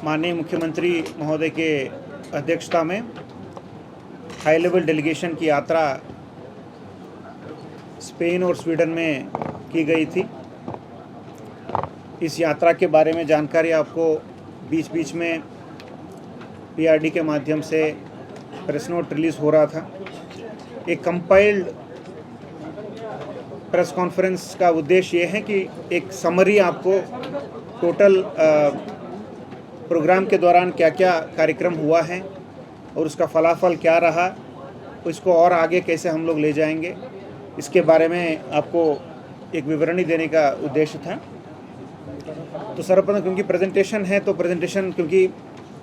माननीय मुख्यमंत्री महोदय के अध्यक्षता में हाई लेवल डेलीगेशन की यात्रा स्पेन और स्वीडन में की गई थी। इस यात्रा के बारे में जानकारी आपको बीच बीच में पीआरडी के माध्यम से प्रेस नोट रिलीज़ हो रहा था। एक कंपाइल्ड प्रेस कॉन्फ्रेंस का उद्देश्य ये है कि एक समरी आपको टोटल प्रोग्राम के दौरान क्या क्या कार्यक्रम हुआ है और उसका फलाफल क्या रहा, इसको और आगे कैसे हम लोग ले जाएंगे, इसके बारे में आपको एक विवरणी देने का उद्देश्य था। तो सर्वप्रथम क्योंकि प्रेजेंटेशन है तो प्रेजेंटेशन क्योंकि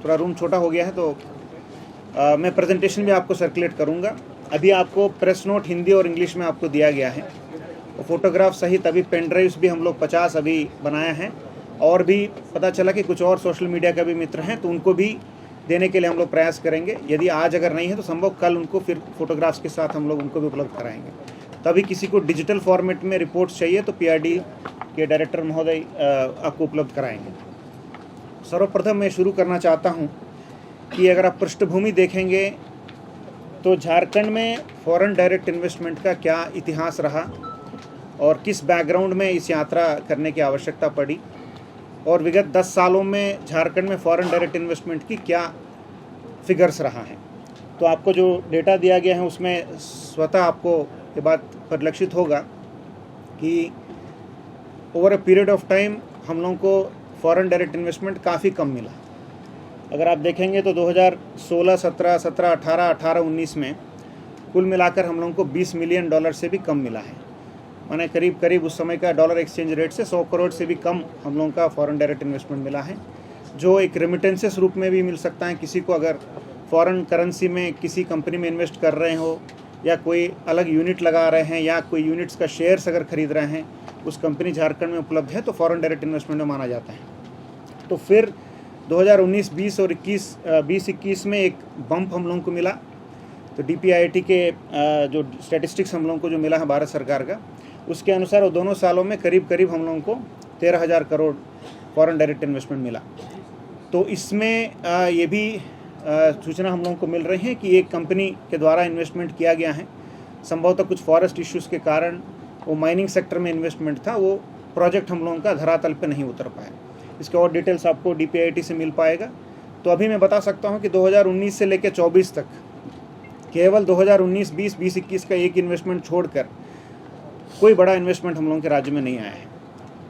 थोड़ा रूम छोटा हो गया है तो मैं प्रेजेंटेशन भी आपको सर्कुलेट करूंगा। अभी आपको प्रेस नोट हिंदी और इंग्लिश में आपको दिया गया है और फोटोग्राफ सहित अभी पेन ड्राइव्स भी हम लोग 50 अभी बनाए हैं और भी पता चला कि कुछ और सोशल मीडिया का भी मित्र हैं तो उनको भी देने के लिए हम लोग प्रयास करेंगे। यदि आज अगर नहीं है तो संभव कल उनको फिर फोटोग्राफ्स के साथ हम लोग उनको भी उपलब्ध कराएंगे। तभी किसी को डिजिटल फॉर्मेट में रिपोर्ट्स चाहिए तो पीआरडी के डायरेक्टर महोदय आपको उपलब्ध कराएंगे। सर्वप्रथम मैं शुरू करना चाहता हूं कि अगर आप पृष्ठभूमि देखेंगे तो झारखंड में फॉरेन डायरेक्ट इन्वेस्टमेंट का क्या इतिहास रहा और किस बैकग्राउंड में इस यात्रा करने की आवश्यकता पड़ी और विगत 10 सालों में झारखंड में फॉरेन डायरेक्ट इन्वेस्टमेंट की क्या फिगर्स रहा है। तो आपको जो डेटा दिया गया है उसमें स्वतः आपको ये बात परिलक्षित होगा कि over a period of time हम लोगों को फॉरेन डायरेक्ट इन्वेस्टमेंट काफ़ी कम मिला। अगर आप देखेंगे तो 2016, 17, 18, 19 में कुल मिलाकर हम लोगों को $20 मिलियन से भी कम मिला है। माने करीब करीब उस समय का डॉलर एक्सचेंज रेट से 100 करोड़ से भी कम हम लोगों का फॉरेन डायरेक्ट इन्वेस्टमेंट मिला है, जो एक रेमिटेंसेस रूप में भी मिल सकता है। किसी को अगर फॉरेन करेंसी में किसी कंपनी में इन्वेस्ट कर रहे हो या कोई अलग यूनिट लगा रहे हैं या कोई यूनिट्स का शेयर्स अगर खरीद रहे हैं, उस कंपनी झारखंड में उपलब्ध है तो फॉरेन डायरेक्ट इन्वेस्टमेंट में माना जाता है। तो फिर 2019, 20 और 20-21 में एक बम्प हम लोगों को मिला। तो DPIIT के जो स्टैटिस्टिक्स हम लोगों को जो मिला है भारत सरकार का, उसके अनुसार वो दोनों सालों में करीब करीब हम लोगों को 13,000 करोड़ फॉरेन डायरेक्ट इन्वेस्टमेंट मिला। तो इसमें ये भी सूचना हम लोगों को मिल रही है कि एक कंपनी के द्वारा इन्वेस्टमेंट किया गया है। संभवतः कुछ फॉरेस्ट इश्यूज़ के कारण वो माइनिंग सेक्टर में इन्वेस्टमेंट था, वो प्रोजेक्ट हम लोगों का धरातल पे नहीं उतर पाया। इसके और डिटेल्स आपको DPIIT से मिल पाएगा। तो अभी मैं बता सकता हूँ कि 2019 से लेकर 24 तक केवल 2019, 20, 21 का एक इन्वेस्टमेंट छोड़कर कोई बड़ा इन्वेस्टमेंट हम लोगों के राज्य में नहीं आया है।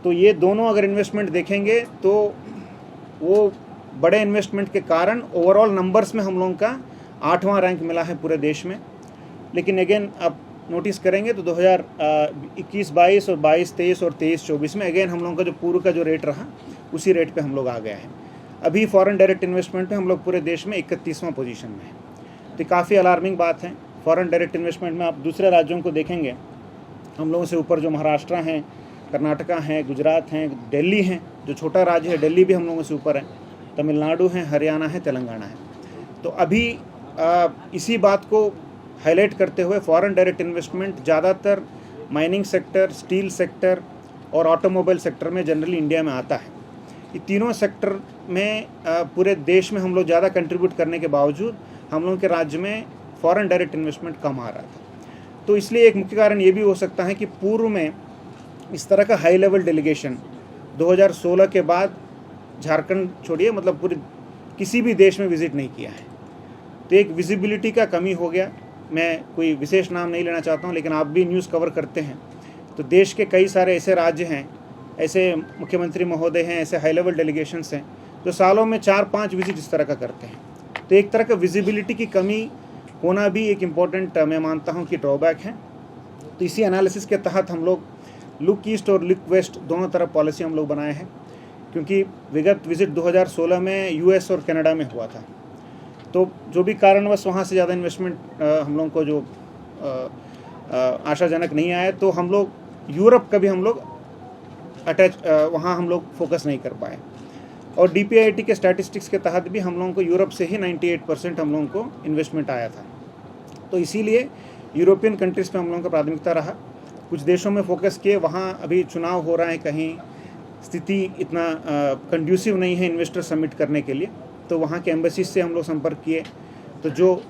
तो ये दोनों अगर इन्वेस्टमेंट देखेंगे तो वो बड़े इन्वेस्टमेंट के कारण ओवरऑल नंबर्स में हम लोगों का 8वां रैंक मिला है पूरे देश में। लेकिन अगेन आप नोटिस करेंगे तो 2021-22 और 22-23 और 23-24 में अगेन हम लोगों का जो पूर्व का जो रेट रहा उसी रेट पे हम लोग आ गए हैं। अभी फॉरेन डायरेक्ट इन्वेस्टमेंट में हम लोग पूरे देश में 31वां पोजीशन में है। तो काफ़ी अलार्मिंग बात है। फॉरेन डायरेक्ट इन्वेस्टमेंट में आप दूसरे राज्यों को देखेंगे, हम लोगों से ऊपर जो महाराष्ट्र हैं, कर्नाटका हैं, गुजरात हैं, दिल्ली हैं, जो छोटा राज्य है दिल्ली भी हम लोगों से ऊपर है, तमिलनाडु है, हरियाणा है, तेलंगाना है। तो अभी इसी बात को हाईलाइट करते हुए फॉरेन डायरेक्ट इन्वेस्टमेंट ज़्यादातर माइनिंग सेक्टर, स्टील सेक्टर और ऑटोमोबाइल सेक्टर में जनरली इंडिया में आता है। ये तीनों सेक्टर में पूरे देश में हम लोग ज़्यादा कंट्रीब्यूट करने के बावजूद हम लोगों के राज्य में फॉरेन डायरेक्ट इन्वेस्टमेंट कम आ रहा था। तो इसलिए एक मुख्य कारण ये भी हो सकता है कि पूर्व में इस तरह का हाई लेवल डेलीगेशन 2016 के बाद झारखंड छोड़िए मतलब पूरे किसी भी देश में विजिट नहीं किया है। तो एक विजिबिलिटी का कमी हो गया। मैं कोई विशेष नाम नहीं लेना चाहता हूँ, लेकिन आप भी न्यूज़ कवर करते हैं तो देश के कई सारे ऐसे राज्य हैं, ऐसे मुख्यमंत्री महोदय हैं, ऐसे हाई लेवल डेलीगेशंस हैं जो सालों में 4-5 विजिट इस तरह का करते हैं। तो एक तरह का विजिबिलिटी की कमी होना भी एक इम्पॉर्टेंट मैं मानता हूँ कि ड्रॉबैक है। तो इसी एनालिसिस के तहत हम लोग लुक ईस्ट और लुक वेस्ट दोनों तरफ पॉलिसी हम लोग बनाए हैं, क्योंकि विगत विजिट 2016 में US और कनाडा में हुआ था। तो जो भी कारणवश वहाँ से ज़्यादा इन्वेस्टमेंट हम लोग को जो आशाजनक नहीं आया, तो हम लोग यूरोप का भी हम लोग वहाँ हम लोग फोकस नहीं कर पाए। और DPIIT के स्टैटिस्टिक्स के तहत भी हम लोगों को यूरोप से ही 98% हम लोगों को इन्वेस्टमेंट आया था। तो इसीलिए यूरोपियन कंट्रीज़ पे हम लोगों का प्राथमिकता रहा। कुछ देशों में फोकस किए, वहाँ अभी चुनाव हो रहा है, कहीं स्थिति इतना कंड्यूसिव नहीं है इन्वेस्टर समिट करने के लिए, तो वहाँ के एम्बेसी से हम लोग संपर्क किए, तो जो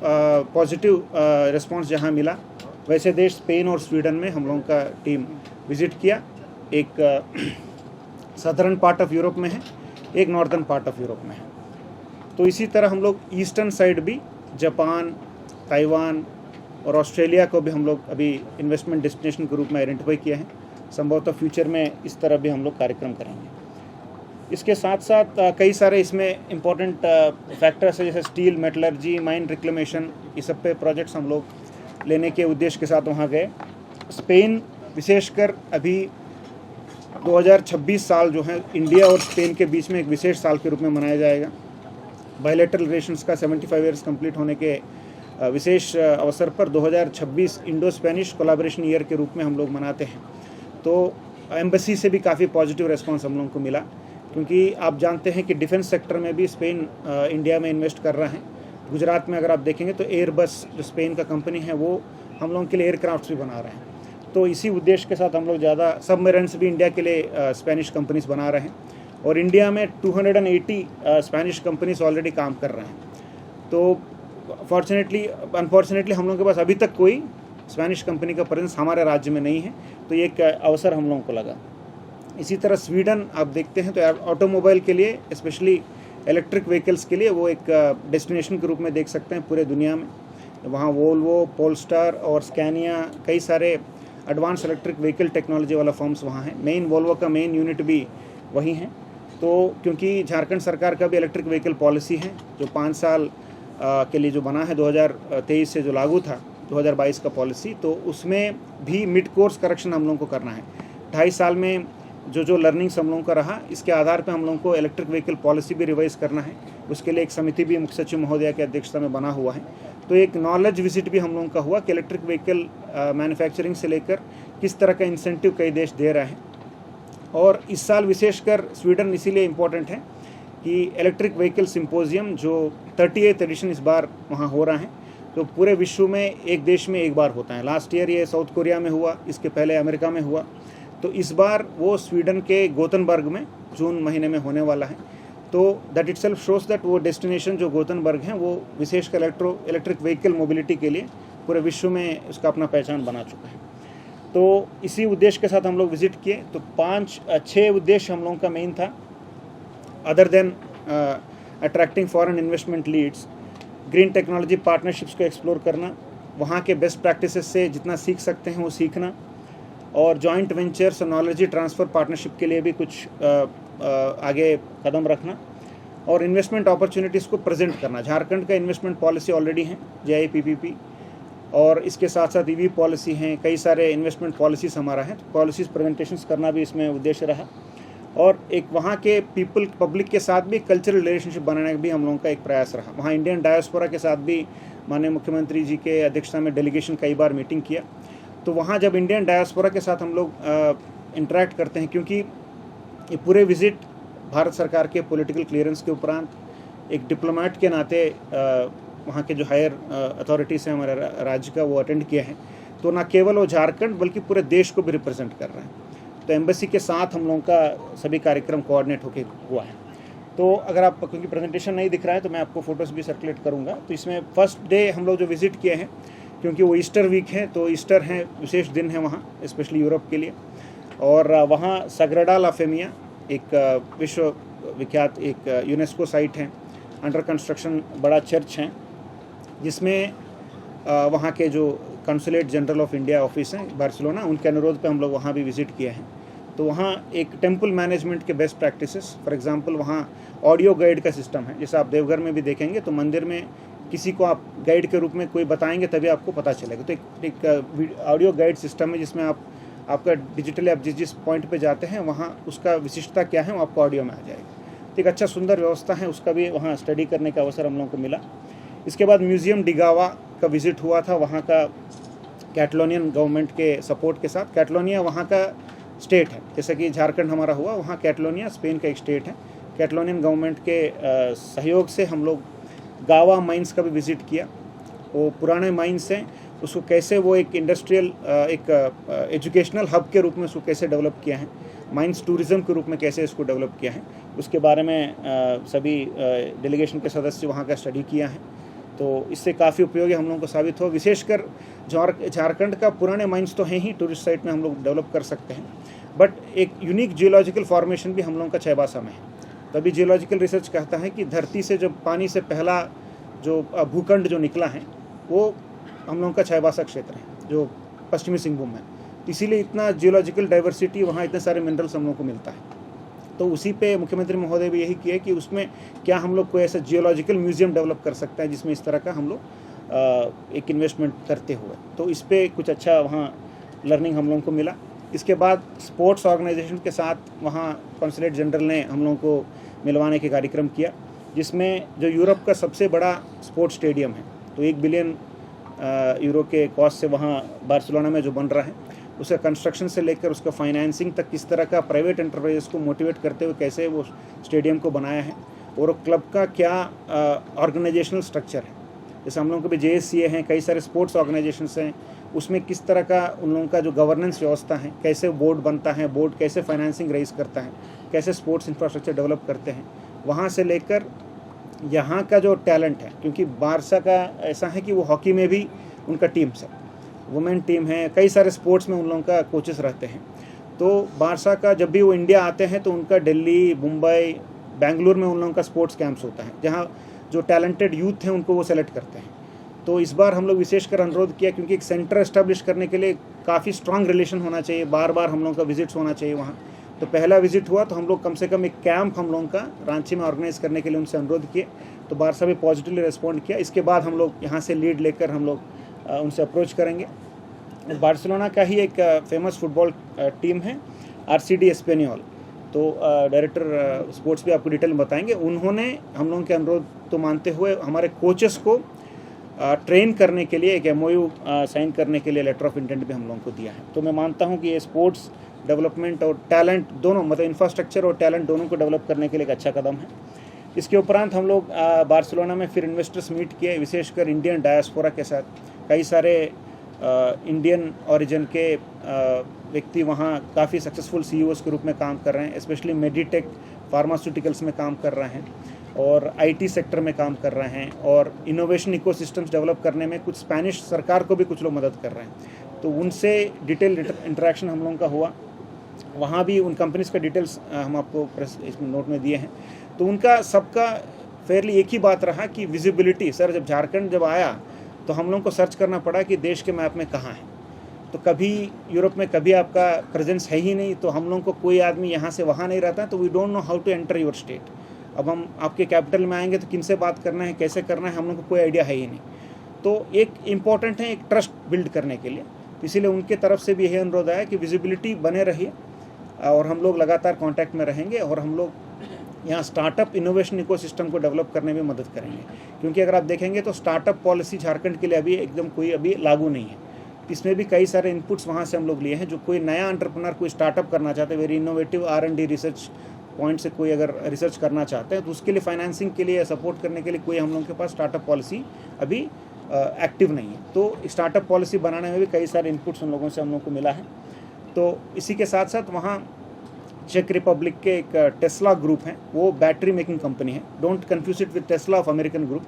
पॉजिटिव रिस्पांस जहाँ मिला, वैसे देश स्पेन और स्वीडन में हम लोगों का टीम विज़िट किया। एक सदर्न पार्ट ऑफ यूरोप में है, एक नॉर्दर्न पार्ट ऑफ यूरोप में है। तो इसी तरह हम लोग ईस्टर्न साइड भी जापान, ताइवान और ऑस्ट्रेलिया को भी हम लोग अभी इन्वेस्टमेंट डेस्टिनेशन के रूप में आइडेंटिफाई किया है। संभवतः फ्यूचर में इस तरह भी हम लोग कार्यक्रम करेंगे। इसके साथ साथ कई सारे इसमें इम्पोर्टेंट फैक्टर्स है, जैसे स्टील, मेटलर्जी, माइन रिक्लेमेशन, इस सब पे प्रोजेक्ट्स हम लोग लेने के उद्देश्य के साथ वहाँ गए। स्पेन विशेषकर अभी 2026 साल जो है इंडिया और स्पेन के बीच में एक विशेष साल के रूप में मनाया जाएगा। बायलैटरल रिलेशंस का 75 ईयर्स कंप्लीट होने के विशेष अवसर पर 2026 इंडो स्पेनिश कोलैबोरेशन ईयर के रूप में हम लोग मनाते हैं। तो एम्बेसी से भी काफ़ी पॉजिटिव रेस्पॉन्स हम लोगों को मिला, क्योंकि आप जानते हैं कि डिफेंस सेक्टर में भी स्पेन इंडिया में इन्वेस्ट कर रहा है। गुजरात में अगर आप देखेंगे तो एयरबस जो स्पेन का कंपनी है वो हम लोगों के लिए एयरक्राफ्ट्स भी बना रहे हैं। तो इसी उद्देश्य के साथ हम लोग ज़्यादा सबमरीन्स भी इंडिया के लिए स्पेनिश कंपनीज बना रहे हैं, और इंडिया में 280 स्पेनिश कंपनीज ऑलरेडी काम कर रहे हैं। तो अनफॉर्चुनेटली हम लोगों के पास अभी तक कोई स्पेनिश कंपनी का प्रेजेंस हमारे राज्य में नहीं है, तो ये एक अवसर हम लोगों को लगा। इसी तरह स्वीडन आप देखते हैं तो ऑटोमोबाइल के लिए, स्पेशली इलेक्ट्रिक व्हीकल्स के लिए, वो एक डेस्टिनेशन के रूप में देख सकते हैं पूरे दुनिया में। वहाँ वोल्वो, पोलस्टार और स्कैनिया, कई सारे एडवांस इलेक्ट्रिक व्हीकल टेक्नोलॉजी वाला फर्म्स वहाँ हैं। मेन वोल्वो का मेन यूनिट भी वहीं है। तो क्योंकि झारखंड सरकार का भी इलेक्ट्रिक व्हीकल पॉलिसी है जो 5 साल के लिए जो बना है, 2023 से जो लागू था 2022 का पॉलिसी, तो उसमें भी मिड कोर्स करेक्शन हम लोगों को करना है। 2.5 साल में जो लर्निंग्स हम लोगों का रहा, इसके आधार पे हम लोगों को इलेक्ट्रिक व्हीकल पॉलिसी भी रिवाइज करना है। उसके लिए एक समिति भी मुख्य सचिव महोदया की अध्यक्षता में बना हुआ है। तो एक नॉलेज विजिट भी हम लोगों का हुआ कि इलेक्ट्रिक व्हीकल मैन्युफैक्चरिंग से लेकर किस तरह का इंसेंटिव कई देश दे रहे हैं। और इस साल विशेषकर स्वीडन इसीलिए इम्पोर्टेंट है कि इलेक्ट्रिक व्हीकल सिम्पोजियम जो 38th एडिशन इस बार वहाँ हो रहा है, तो पूरे विश्व में एक देश में एक बार होता है। लास्ट ईयर ये साउथ कोरिया में हुआ, इसके पहले अमेरिका में हुआ, तो इस बार वो स्वीडन के गोथनबर्ग में जून महीने में होने वाला है। तो दैट इटसेल्फ शोज दैट वो डेस्टिनेशन जो गोथनबर्ग है वो विशेषकर इलेक्ट्रिक व्हीकल मोबिलिटी के लिए पूरे विश्व में उसका अपना पहचान बना चुका है। तो इसी उद्देश्य के साथ हम लोग विजिट किए। तो 5-6 उद्देश्य हम लोगों का मेन था, other than attracting foreign investment leads, green technology partnerships को एक्सप्लोर करना, वहाँ के बेस्ट प्रैक्टिसेस से जितना सीख सकते हैं वो सीखना, और जॉइंट वेंचर्स और नॉलेज ट्रांसफ़र पार्टनरशिप के लिए भी कुछ आगे कदम रखना, और इन्वेस्टमेंट अपॉर्चुनिटीज़ को प्रेजेंट करना। झारखंड का इन्वेस्टमेंट पॉलिसी ऑलरेडी है, JIPPP, और इसके साथ साथ EV पॉलिसी हैं, कई सारे इन्वेस्टमेंट पॉलिसीज़ हमारा है। तो पॉलिसीज़ प्रेजेंटेशंस करना भी इसमें उद्देश्य रहा, और एक वहाँ के पब्लिक के साथ भी कल्चरल रिलेशनशिप बनाने का भी हम लोगों का एक प्रयास रहा। वहाँ इंडियन डायस्पोरा के साथ भी माननीय मुख्यमंत्री जी के अध्यक्षता में डेलीगेशन कई बार मीटिंग किया। तो वहाँ जब इंडियन डायस्पोरा के साथ हम लोग इंटरेक्ट करते हैं, क्योंकि ये पूरे विज़िट भारत सरकार के पॉलिटिकल क्लियरेंस के उपरांत एक डिप्लोमेट के नाते वहाँ के जो हायर अथॉरिटीज़ हैं हमारे राज्य का, वो अटेंड किया है। तो ना केवल वो झारखंड बल्कि पूरे देश को भी रिप्रेजेंट कर रहे हैं। तो एम्बेसी के साथ हम लोगों का सभी कार्यक्रम कोऑर्डिनेट होकर हुआ है। तो अगर आप, क्योंकि प्रेजेंटेशन नहीं दिख रहा है तो मैं आपको फ़ोटोज़ भी सर्कुलेट करूँगा। तो इसमें फर्स्ट डे हम लोग जो विज़िट किए हैं, क्योंकि वो ईस्टर वीक है, तो ईस्टर है, विशेष दिन है वहाँ, स्पेशली यूरोप के लिए। और वहाँ सग्राडा ला फेमिया एक विश्व विख्यात एक यूनेस्को साइट है, अंडर कंस्ट्रक्शन बड़ा चर्च है, जिसमें वहाँ के जो consulate general of India office हैं बार्सिलोना, उनके अनुरोध पे हम लोग वहाँ भी विज़िट किए हैं। तो वहाँ एक टेम्पल मैनेजमेंट के बेस्ट प्रैक्टिसेस, फॉर एग्जांपल वहाँ ऑडियो गाइड का सिस्टम है। जैसे आप देवघर में भी देखेंगे तो मंदिर में किसी को आप गाइड के रूप में कोई बताएंगे तभी आपको पता चलेगा। तो एक ऑडियो गाइड सिस्टम है जिसमें आपका डिजिटली आप जिस पॉइंट पे जाते हैं वहाँ उसका विशिष्टता क्या है वो आपको ऑडियो में आ जाएगा। तो एक अच्छा सुंदर व्यवस्था है, उसका भी वहाँ स्टडी करने का अवसर हम लोगों को मिला। इसके बाद म्यूज़ियम डिगावा का विज़िट हुआ था, वहाँ का कैटलोनियन गवर्नमेंट के सपोर्ट के साथ। कैटलोनिया वहाँ का स्टेट है, जैसा कि झारखंड हमारा हुआ, वहाँ कैटलोनिया स्पेन का एक स्टेट है। कैटलोनियन गवर्नमेंट के सहयोग से हम लोग गावा माइंस का भी विज़िट किया। वो पुराने माइंस हैं, उसको कैसे वो एक इंडस्ट्रियल एक एजुकेशनल हब के रूप में उसको कैसे डेवलप किया है, माइंस टूरिज़्म के रूप में कैसे इसको डेवलप किया है, उसके बारे में सभी डेलीगेशन के सदस्य वहाँ का स्टडी किया है। तो इससे काफ़ी उपयोगी हम लोगों को साबित हो। विशेषकर झारखंड का पुराने माइंस तो हैं ही, टूरिस्ट साइट में हम लोग डेवलप कर सकते हैं, बट एक यूनिक जियोलॉजिकल फॉर्मेशन भी हम लोगों का चाईबासा में है। तभी जियोलॉजिकल रिसर्च कहता है कि धरती से जब पानी से पहला जो भूखंड जो निकला है वो हम लोगों का चाईबासा क्षेत्र है जो पश्चिमी सिंहभूम है। इसीलिए इतना जियोलॉजिकल डाइवर्सिटी, वहाँ इतने सारे मिनरल्स हम लोग को मिलता है। तो उसी पे मुख्यमंत्री महोदय भी यही किए कि उसमें क्या हम लोग कोई ऐसा जियोलॉजिकल म्यूजियम डेवलप कर सकते हैं जिसमें इस तरह का हम लोग एक इन्वेस्टमेंट करते हुए। तो इस पर कुछ अच्छा वहाँ लर्निंग हम लोगों को मिला। इसके बाद स्पोर्ट्स ऑर्गेनाइजेशन के साथ वहाँ कॉन्सुलेट जनरल ने हम लोगों को मिलवाने के कार्यक्रम किया, जिसमें जो यूरोप का सबसे बड़ा स्पोर्ट्स स्टेडियम है, तो 1 बिलियन यूरो के कॉस्ट से वहाँ बार्सिलोना में जो बन रहा है, उसका कंस्ट्रक्शन से लेकर उसका फाइनेंसिंग तक किस तरह का प्राइवेट एंटरप्राइज को मोटिवेट करते हुए कैसे वो स्टेडियम को बनाया है, और क्लब का क्या ऑर्गेनाइजेशनल स्ट्रक्चर है। जैसे हम लोगों के भी JSCA हैं, कई सारे स्पोर्ट्स ऑर्गेनाइजेशंस हैं, उसमें किस तरह का उन लोगों का जो गवर्नेंस व्यवस्था है, कैसे बोर्ड बनता है, बोर्ड कैसे फाइनेंसिंग रेज करता है, कैसे स्पोर्ट्स इंफ्रास्ट्रक्चर डेवलप करते हैं, वहाँ से लेकर यहाँ का जो टैलेंट है, क्योंकि बारसा का ऐसा है कि वो हॉकी में भी उनका टीम्स है, वुमेन टीम है, कई सारे स्पोर्ट्स में उन लोगों का कोचेस रहते हैं। तो बारसा का जब भी वो इंडिया आते हैं तो उनका दिल्ली, मुंबई, बेंगलुरु में उन लोगों का स्पोर्ट्स कैंप्स होता है, जहाँ जो टैलेंटेड यूथ हैं उनको वो सेलेक्ट करते हैं। तो इस बार हम लोग विशेषकर अनुरोध किया, क्योंकि एक सेंटर एस्टेब्लिश करने के लिए काफ़ी स्ट्रांग रिलेशन होना चाहिए, बार बार हम लोगों का विजिट्स होना चाहिए वहाँ। तो पहला विजिट हुआ तो हम लोग कम से कम एक कैंप हम लोगों का रांची में ऑर्गेनाइज करने के लिए उनसे अनुरोध किए, तो बारसा भी पॉजिटिवली रिस्पॉन्ड किया। इसके बाद हम लोग यहाँ से लीड लेकर हम लोग उनसे अप्रोच करेंगे। बार्सिलोना का ही एक फेमस फुटबॉल टीम है RCD एस्पेनियोल, तो डायरेक्टर स्पोर्ट्स भी आपको डिटेल में बताएंगे। उन्होंने हम लोगों के अनुरोध तो मानते हुए हमारे कोचेस को ट्रेन करने के लिए एक MOU साइन करने के लिए लेटर ऑफ इंटेंट भी हम लोगों को दिया है। तो मैं मानता हूं कि ये स्पोर्ट्स डेवलपमेंट और टैलेंट दोनों, मतलब इंफ्रास्ट्रक्चर और टैलेंट दोनों को डेवलप करने के लिए एक अच्छा कदम है। इसके उपरांत हम लोग बार्सिलोना में फिर इन्वेस्टर्स मीट किए, विशेषकर इंडियन डायस्पोरा के साथ। कई सारे इंडियन ओरिजिन के व्यक्ति वहाँ काफ़ी सक्सेसफुल CEOs के रूप में काम कर रहे हैं, स्पेशली मेडिटेक फार्मास्यूटिकल्स में काम कर रहे हैं और IT सेक्टर में काम कर रहे हैं, और इनोवेशन इकोसिस्टम्स डेवलप करने में कुछ स्पेनिश सरकार को भी कुछ लोग मदद कर रहे हैं। तो उनसे डिटेल इंटरेक्शन हम लोगों का हुआ। वहाँ भी उन कंपनीज़ का डिटेल्स हम आपको इसमें नोट में दिए हैं। तो उनका सबका फेयरली एक ही बात रहा कि विजिबिलिटी। सर, जब झारखंड जब आया तो हम लोगों को सर्च करना पड़ा कि देश के मैप में कहाँ है। तो कभी यूरोप में कभी आपका प्रेजेंस है ही नहीं, तो हम लोगों को कोई आदमी यहाँ से वहाँ नहीं रहता, तो we don't know how to enter your state. अब हम आपके कैपिटल में आएंगे तो किन से बात करना है, कैसे करना है, हम लोग को कोई आइडिया है ही नहीं। तो एक इम्पॉर्टेंट है एक ट्रस्ट बिल्ड करने के लिए, इसीलिए उनके तरफ से भी यही अनुरोध आया कि विजिबिलिटी बने रहिए और हम लोग लगातार कांटेक्ट में रहेंगे, और हम लोग यहाँ स्टार्टअप इनोवेशन इकोसिस्टम को डेवलप करने में मदद करेंगे। क्योंकि अगर आप देखेंगे तो स्टार्टअप पॉलिसी झारखंड के लिए अभी एकदम कोई अभी लागू नहीं है। इसमें भी कई सारे इनपुट्स वहाँ से हम लोग लिए हैं। जो कोई नया एंटरप्रेन्योर कोई स्टार्टअप करना चाहते हैं, very innovative R&D research point से कोई अगर रिसर्च करना चाहते हैं, तो उसके लिए फाइनेंसिंग के लिए सपोर्ट करने के लिए कोई हम लोगों के पास स्टार्टअप पॉलिसी अभी एक्टिव नहीं है। तो स्टार्टअप पॉलिसी बनाने में भी कई सारे इनपुट्स उन लोगों से हम लोग को मिला है। तो इसी के साथ साथ वहाँ चेक रिपब्लिक के एक टेस्ला ग्रुप है, वो बैटरी मेकिंग कंपनी है। Don't confuse it with Tesla of American group.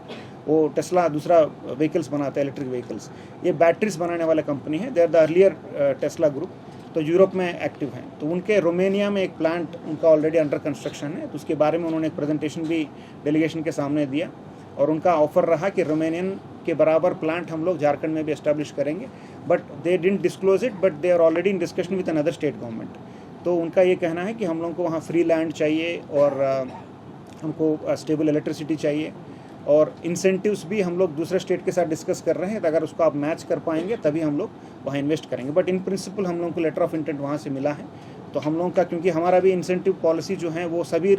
वो टेस्ला दूसरा व्हीकल्स बनाता है, इलेक्ट्रिक व्हीकल्स। ये बैटरीज बनाने वाला कंपनी है। They are the earlier Tesla group. तो यूरोप में एक्टिव हैं। तो उनके रोमेनिया में एक प्लांट उनका ऑलरेडी अंडर कंस्ट्रक्शन है। तो उसके बारे में उन्होंने एक प्रेजेंटेशन भी डेलीगेशन के सामने दिया, और उनका ऑफर रहा कि रोमेनियन के बराबर प्लांट हम लोग झारखंड में भी एस्टैब्लिश करेंगे। But they didn't disclose it, but they are already in discussion with another state government. तो उनका ये कहना है कि हम लोगों को वहाँ फ्री लैंड चाहिए, और हमको स्टेबल इलेक्ट्रिसिटी चाहिए, और इंसेंटिव्स भी हम लोग दूसरे स्टेट के साथ डिस्कस कर रहे हैं। तो अगर उसको आप मैच कर पाएंगे तभी हम लोग वहाँ इन्वेस्ट करेंगे। बट इन प्रिंसिपल हम लोगों को लेटर ऑफ इंटेंट वहाँ से मिला है। तो हम लोगों का, क्योंकि हमारा भी इंसेंटिव पॉलिसी जो है वो सभी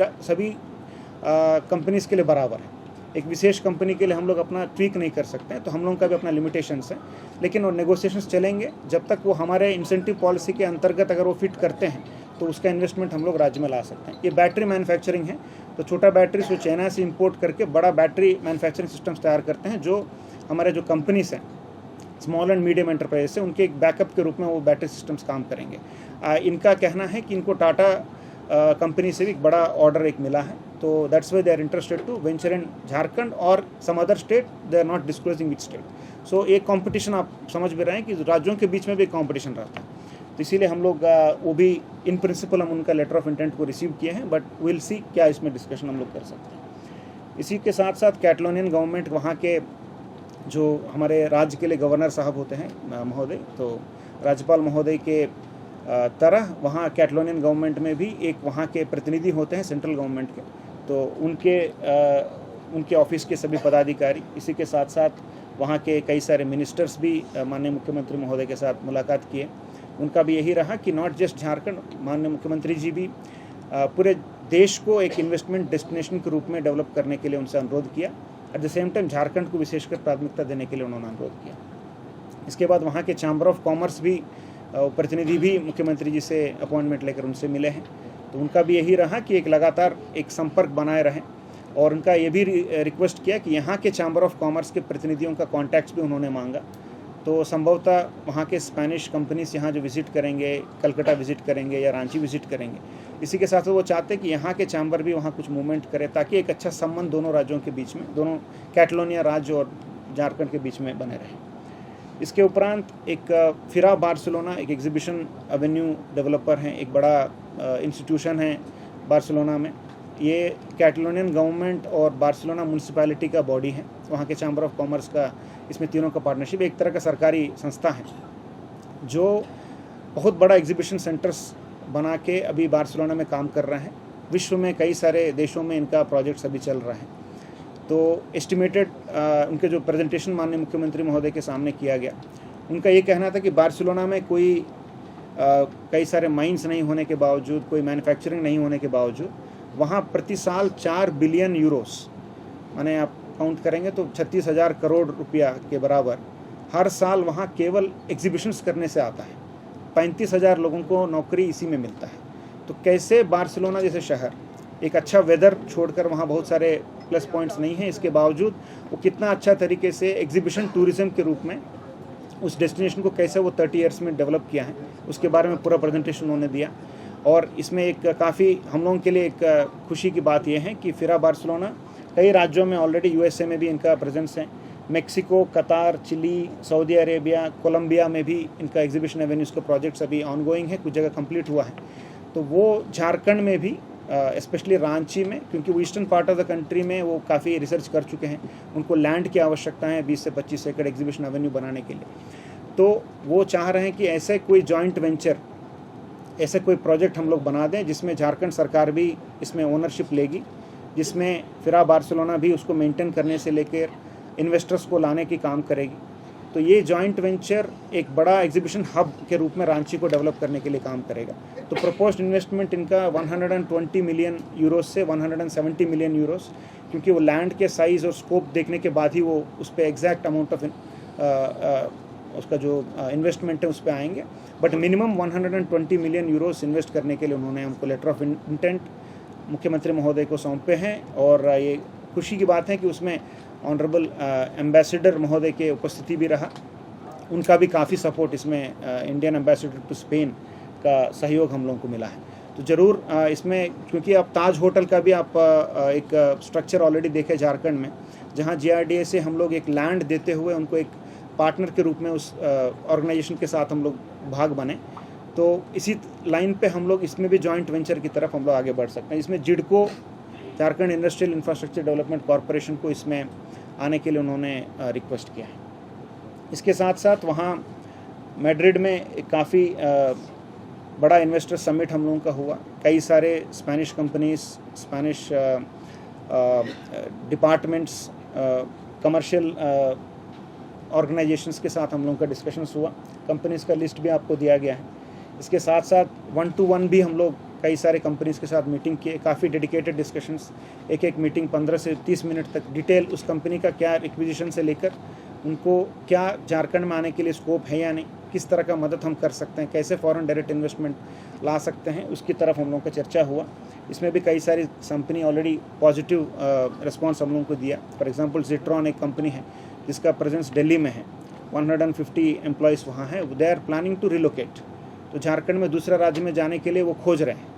कंपनीज़ के लिए बराबर है। एक विशेष कंपनी के लिए हम लोग अपना ट्वीक नहीं कर सकते हैं। तो हम लोगों का भी अपना लिमिटेशंस है, लेकिन वो नेगोशिएशंस चलेंगे जब तक वो हमारे इंसेंटिव पॉलिसी के अंतर्गत अगर वो फिट करते हैं तो उसका इन्वेस्टमेंट हम लोग राज्य में ला सकते हैं। ये बैटरी मैन्युफैक्चरिंग है। तो छोटा बैटरी वो चाइना से इंपोर्ट करके बड़ा बैटरी मैन्युफैक्चरिंग सिस्टम्स तैयार करते हैं, जो हमारे जो कंपनीज हैं स्मॉल एंड मीडियम एंटरप्राइज है, उनके एक बैकअप के रूप में वो बैटरी सिस्टम्स काम करेंगे। इनका कहना है कि इनको टाटा कंपनी से भी एक बड़ा ऑर्डर एक मिला है, तो that's why they are interested to venture in Jharkhand और some other state, they are not disclosing which state. So एक कंपटीशन आप समझ भी रहे हैं कि राज्यों के बीच में भी कंपटीशन रहता है, तो इसीलिए हम लोग वो भी इन प्रिंसिपल हम उनका लेटर ऑफ इंटेंट को रिसीव किए हैं, बट विल सी क्या इसमें डिस्कशन हम लोग कर सकते हैं। इसी के साथ साथ कैटलोनियन गवर्नमेंट, वहाँ के जो हमारे राज्य के लिए गवर्नर साहब होते हैं महोदय, तो राज्यपाल महोदय के तरह वहाँ कैटलोनियन गवर्नमेंट में भी एक वहाँ के प्रतिनिधि होते हैं सेंट्रल गवर्नमेंट के, तो उनके ऑफिस के सभी पदाधिकारी, इसी के साथ साथ वहाँ के कई सारे मिनिस्टर्स भी माननीय मुख्यमंत्री महोदय के साथ मुलाकात किए। उनका भी यही रहा कि नॉट जस्ट झारखंड, माननीय मुख्यमंत्री जी भी पूरे देश को एक इन्वेस्टमेंट डेस्टिनेशन के रूप में डेवलप करने के लिए उनसे अनुरोध किया। At the same time Jharkhand को विशेषकर प्राथमिकता देने के लिए उन्होंने अनुरोध किया। इसके बाद वहाँ के चैम्बर ऑफ कॉमर्स भी प्रतिनिधि भी मुख्यमंत्री जी से अपॉइंटमेंट लेकर उनसे मिले हैं, तो उनका भी यही रहा कि एक लगातार एक संपर्क बनाए रहें, और उनका ये भी रिक्वेस्ट किया कि यहाँ के चैम्बर ऑफ कॉमर्स के प्रतिनिधियों का कॉन्टैक्ट्स भी उन्होंने मांगा। तो संभवतः वहाँ के स्पेनिश कंपनीज यहाँ जो विज़िट करेंगे, कलकत्ता विज़िट करेंगे या रांची विज़िट करेंगे, इसी के साथ वो चाहते हैं कि यहाँ के चैम्बर भी वहाँ कुछ मूवमेंट करे, ताकि एक अच्छा संबंध दोनों राज्यों के बीच में, दोनों कैटलोनिया राज्य और झारखंड के बीच में बने रहे। इसके उपरांत एक फिरा बार्सिलोना एक एग्जीबिशन एवेन्यू डेवलपर हैं, एक बड़ा इंस्टीट्यूशन है बार्सिलोना में। ये कैटलोनियन गवर्नमेंट और बार्सिलोना म्यूनिसिपैलिटी का बॉडी है, वहाँ के चैम्बर ऑफ कॉमर्स का, इसमें तीनों का पार्टनरशिप, एक तरह का सरकारी संस्था है जो बहुत बड़ा एग्जीबिशन सेंटर्स बना के अभी बार्सिलोना में काम कर रहे हैं। विश्व में कई सारे देशों में इनका प्रोजेक्ट्स अभी चल रहा है। तो एस्टिमेटेड उनके जो प्रेजेंटेशन माननीय मुख्यमंत्री महोदय के सामने किया गया, उनका ये कहना था कि बार्सिलोना में कोई कई सारे माइंस नहीं होने के बावजूद, कोई मैन्युफैक्चरिंग नहीं होने के बावजूद, वहाँ प्रति साल 4 बिलियन यूरोस, माने आप काउंट करेंगे तो 36,000 करोड़ रुपया के बराबर हर साल वहाँ केवल एग्जीबिशंस करने से आता है। 35,000 लोगों को नौकरी इसी में मिलता है। तो कैसे बार्सिलोना जैसे शहर, एक अच्छा वेदर छोड़कर वहाँ बहुत सारे प्लस पॉइंट्स नहीं हैं, इसके बावजूद वो कितना अच्छा तरीके से एग्जीबिशन टूरिज्म के रूप में उस डेस्टिनेशन को कैसे वो 30 ईयर्स में डेवलप किया है, उसके बारे में पूरा प्रेजेंटेशन उन्होंने दिया। और इसमें एक काफ़ी हम लोगों के लिए एक खुशी की बात यह है कि फिरा बार्सिलोना कई राज्यों में ऑलरेडी, यूएसए में भी इनका प्रेजेंस है, मेक्सिको, कतार, चिली, सऊदी अरेबिया, कोलंबिया में भी इनका एग्जीबिशन एवेन्यूज का प्रोजेक्ट्स अभी ऑनगोइंग है, कुछ जगह कंप्लीट हुआ है। तो वो झारखंड में भी स्पेशली रांची में, क्योंकि वो eastern part of the country में वो काफ़ी रिसर्च कर चुके हैं, उनको लैंड की आवश्यकता है 20 से 25 एकड़ एग्जीबिशन एवेन्यू बनाने के लिए। तो वो चाह रहे हैं कि ऐसे कोई जॉइंट वेंचर, ऐसे कोई प्रोजेक्ट हम लोग बना दें जिसमें झारखंड सरकार भी इसमें ओनरशिप लेगी, जिसमें फिरा बार्सिलोना भी उसको मेंटेन करने से लेकर इन्वेस्टर्स को लाने की काम करेगी। तो ये जॉइंट वेंचर एक बड़ा एग्जीबिशन हब के रूप में रांची को डेवलप करने के लिए काम करेगा। तो प्रपोज्ड इन्वेस्टमेंट इनका 120 मिलियन यूरोस से 170 मिलियन यूरोस, क्योंकि वो लैंड के साइज़ और स्कोप देखने के बाद ही वो उस पर एग्जैक्ट अमाउंट ऑफ उसका जो इन्वेस्टमेंट है उस पर आएंगे। But minimum 120 million Euros invest करने के लिए उन्होंने हमको लेटर ऑफ इंटेंट मुख्यमंत्री महोदय को सौंपे हैं। और ये खुशी की बात है कि उसमें ऑनरेबल एम्बेसडर महोदय के उपस्थिति भी रहा, उनका भी काफ़ी सपोर्ट, इसमें इंडियन एम्बेसडर टू स्पेन का सहयोग हम लोगों को मिला है। तो ज़रूर इसमें, क्योंकि आप ताज होटल का भी आप एक स्ट्रक्चर ऑलरेडी देखे झारखंड में, जहां जीआरडीए से हम लोग एक लैंड देते हुए उनको एक पार्टनर के रूप में उस ऑर्गेनाइजेशन के साथ हम लोग भाग बने। तो इसी लाइन पे हम लोग इसमें भी जॉइंट वेंचर की तरफ हम लोग आगे बढ़ सकते हैं। इसमें JIDCO, Jharkhand industrial infrastructure development corporation को इसमें आने के लिए उन्होंने रिक्वेस्ट किया है। इसके साथ साथ वहाँ मैड्रिड में काफ़ी बड़ा इन्वेस्टर समिट हम लोगों का हुआ। कई सारे Spanish companies, Spanish departments, commercial organisations के साथ हम लोगों का डिस्कशंस हुआ। कंपनीज़ का लिस्ट भी आपको दिया गया है। इसके साथ साथ 1-to-1 भी हम लोग कई सारे कंपनीज़ के साथ मीटिंग किए, काफ़ी डेडिकेटेड डिस्कशंस। एक मीटिंग 15 से 30 मिनट तक डिटेल उस कंपनी का क्या रिक्विजिशन से लेकर उनको क्या झारखंड में आने के लिए स्कोप है या नहीं, किस तरह का मदद हम कर सकते हैं, कैसे फॉरेन डायरेक्ट इन्वेस्टमेंट ला सकते हैं, उसकी तरफ हम लोगों का चर्चा हुआ। इसमें भी कई सारी कंपनी ऑलरेडी पॉजिटिव रिस्पॉन्स हम लोगों को दिया। फॉर एग्जांपल जिट्रॉन एक कंपनी है जिसका प्रेजेंस दिल्ली में है, 150 एम्प्लॉयज़ वहाँ हैं, they are planning to relocate. तो झारखंड में दूसरा राज्य में जाने के लिए वो खोज रहे हैं।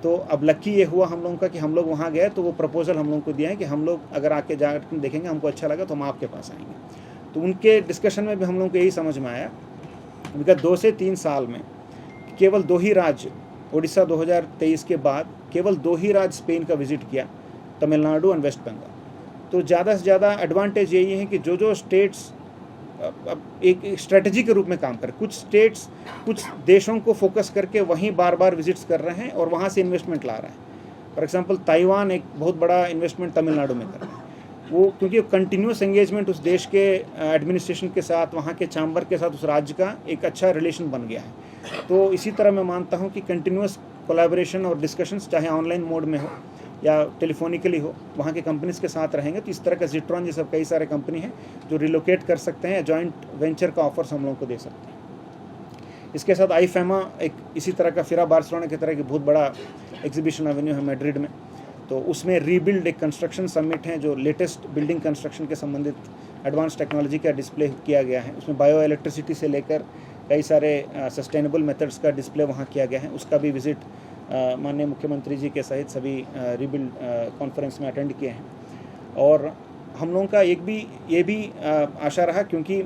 तो अब लकी ये हुआ हम लोगों का कि हम लोग वहाँ गए तो वो प्रपोजल हम लोगों को दिया है कि हम लोग अगर आके झारखंड देखेंगे, हमको अच्छा लगा तो हम आपके पास आएंगे। तो उनके डिस्कशन में भी हम लोगों को यही समझ में आया, विगत 2 से 3 साल में केवल 2 ही राज्य, उड़ीसा 2023 के बाद केवल 2 ही राज्य स्पेन का विजिट किया, तमिलनाडु और वेस्ट बंगाल। तो ज़्यादा से ज़्यादा एडवांटेज यही है कि जो स्टेट्स अब एक स्ट्रेटजी के रूप में काम करें, कुछ स्टेट्स कुछ देशों को फोकस करके वहीं बार बार विजिट्स कर रहे हैं और वहाँ से इन्वेस्टमेंट ला रहे हैं। फॉर एग्जांपल ताइवान एक बहुत बड़ा इन्वेस्टमेंट तमिलनाडु में कर रहा है, वो क्योंकि कंटिन्यूस एंगेजमेंट उस देश के एडमिनिस्ट्रेशन के साथ, वहाँ के चैम्बर के साथ, उस राज्य का एक अच्छा रिलेशन बन गया है। तो इसी तरह मैं मानता हूँ कि कंटिन्यूस कोलैबोरेशन और डिस्कशंस चाहे ऑनलाइन मोड में हो या टेलीफोनिकली हो, वहाँ के कंपनीज के साथ रहेंगे। तो इस तरह का जिट्रॉन जैसे कई सारे कंपनी हैं जो रिलोकेट कर सकते हैं, जॉइंट वेंचर का ऑफर्स हम लोगों को दे सकते हैं। इसके साथ आईफेमा एक इसी तरह का फिरा बार्सिलोना की तरह की बहुत बड़ा एग्जीबिशन एवेन्यू है मैड्रिड में। तो उसमें रीबिल्ड एक कंस्ट्रक्शन समिट है जो लेटेस्ट बिल्डिंग कंस्ट्रक्शन के संबंधित एडवांस टेक्नोलॉजी का डिस्प्ले किया गया है। उसमें बायो इलेक्ट्रिसिटी से लेकर कई सारे सस्टेनेबल मेथड्स का डिस्प्ले वहाँ किया गया है। उसका भी विजिट माननीय मुख्यमंत्री जी के सहित सभी रीबिल्ड कॉन्फ्रेंस में अटेंड किए हैं। और हम लोगों का ये भी आशा रहा, क्योंकि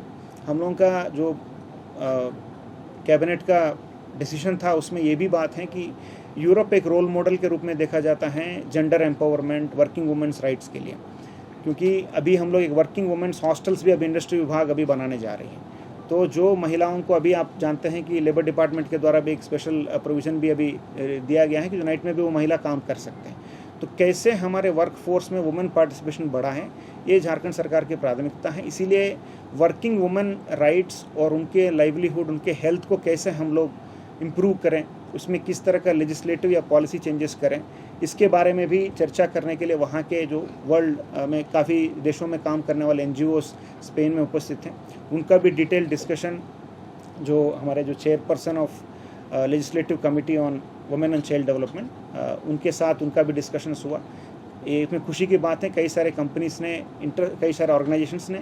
हम लोगों का जो कैबिनेट का डिसीजन था उसमें ये भी बात है कि यूरोप एक रोल मॉडल के रूप में देखा जाता है gender empowerment, working women's rights के लिए। क्योंकि अभी हम लोग एक वर्किंग वुमेंस हॉस्टल्स भी अभी इंडस्ट्री विभाग अभी बनाने जा रही है। तो जो महिलाओं को अभी आप जानते हैं कि लेबर डिपार्टमेंट के द्वारा भी एक स्पेशल प्रोविज़न भी अभी दिया गया है कि जो नाइट में भी वो महिला काम कर सकते हैं। तो कैसे हमारे वर्क फोर्स में वुमेन पार्टिसिपेशन बढ़ा है, ये झारखंड सरकार की प्राथमिकता है। इसीलिए वर्किंग वुमेन राइट्स और उनके लाइवलीहुड, उनके हेल्थ को कैसे हम लोग इम्प्रूव करें, उसमें किस तरह का लेजिस्लेटिव या पॉलिसी चेंजेस करें, इसके बारे में भी चर्चा करने के लिए वहाँ के जो वर्ल्ड में काफ़ी देशों में काम करने वाले NGOs स्पेन में उपस्थित हैं, उनका भी डिटेल डिस्कशन जो हमारे जो chairperson of legislative committee on women and child development, उनके साथ उनका भी डिस्कशंस हुआ। इसमें खुशी की बात है कई सारे कंपनीज ने, कई सारे ऑर्गेनाइजेशंस ने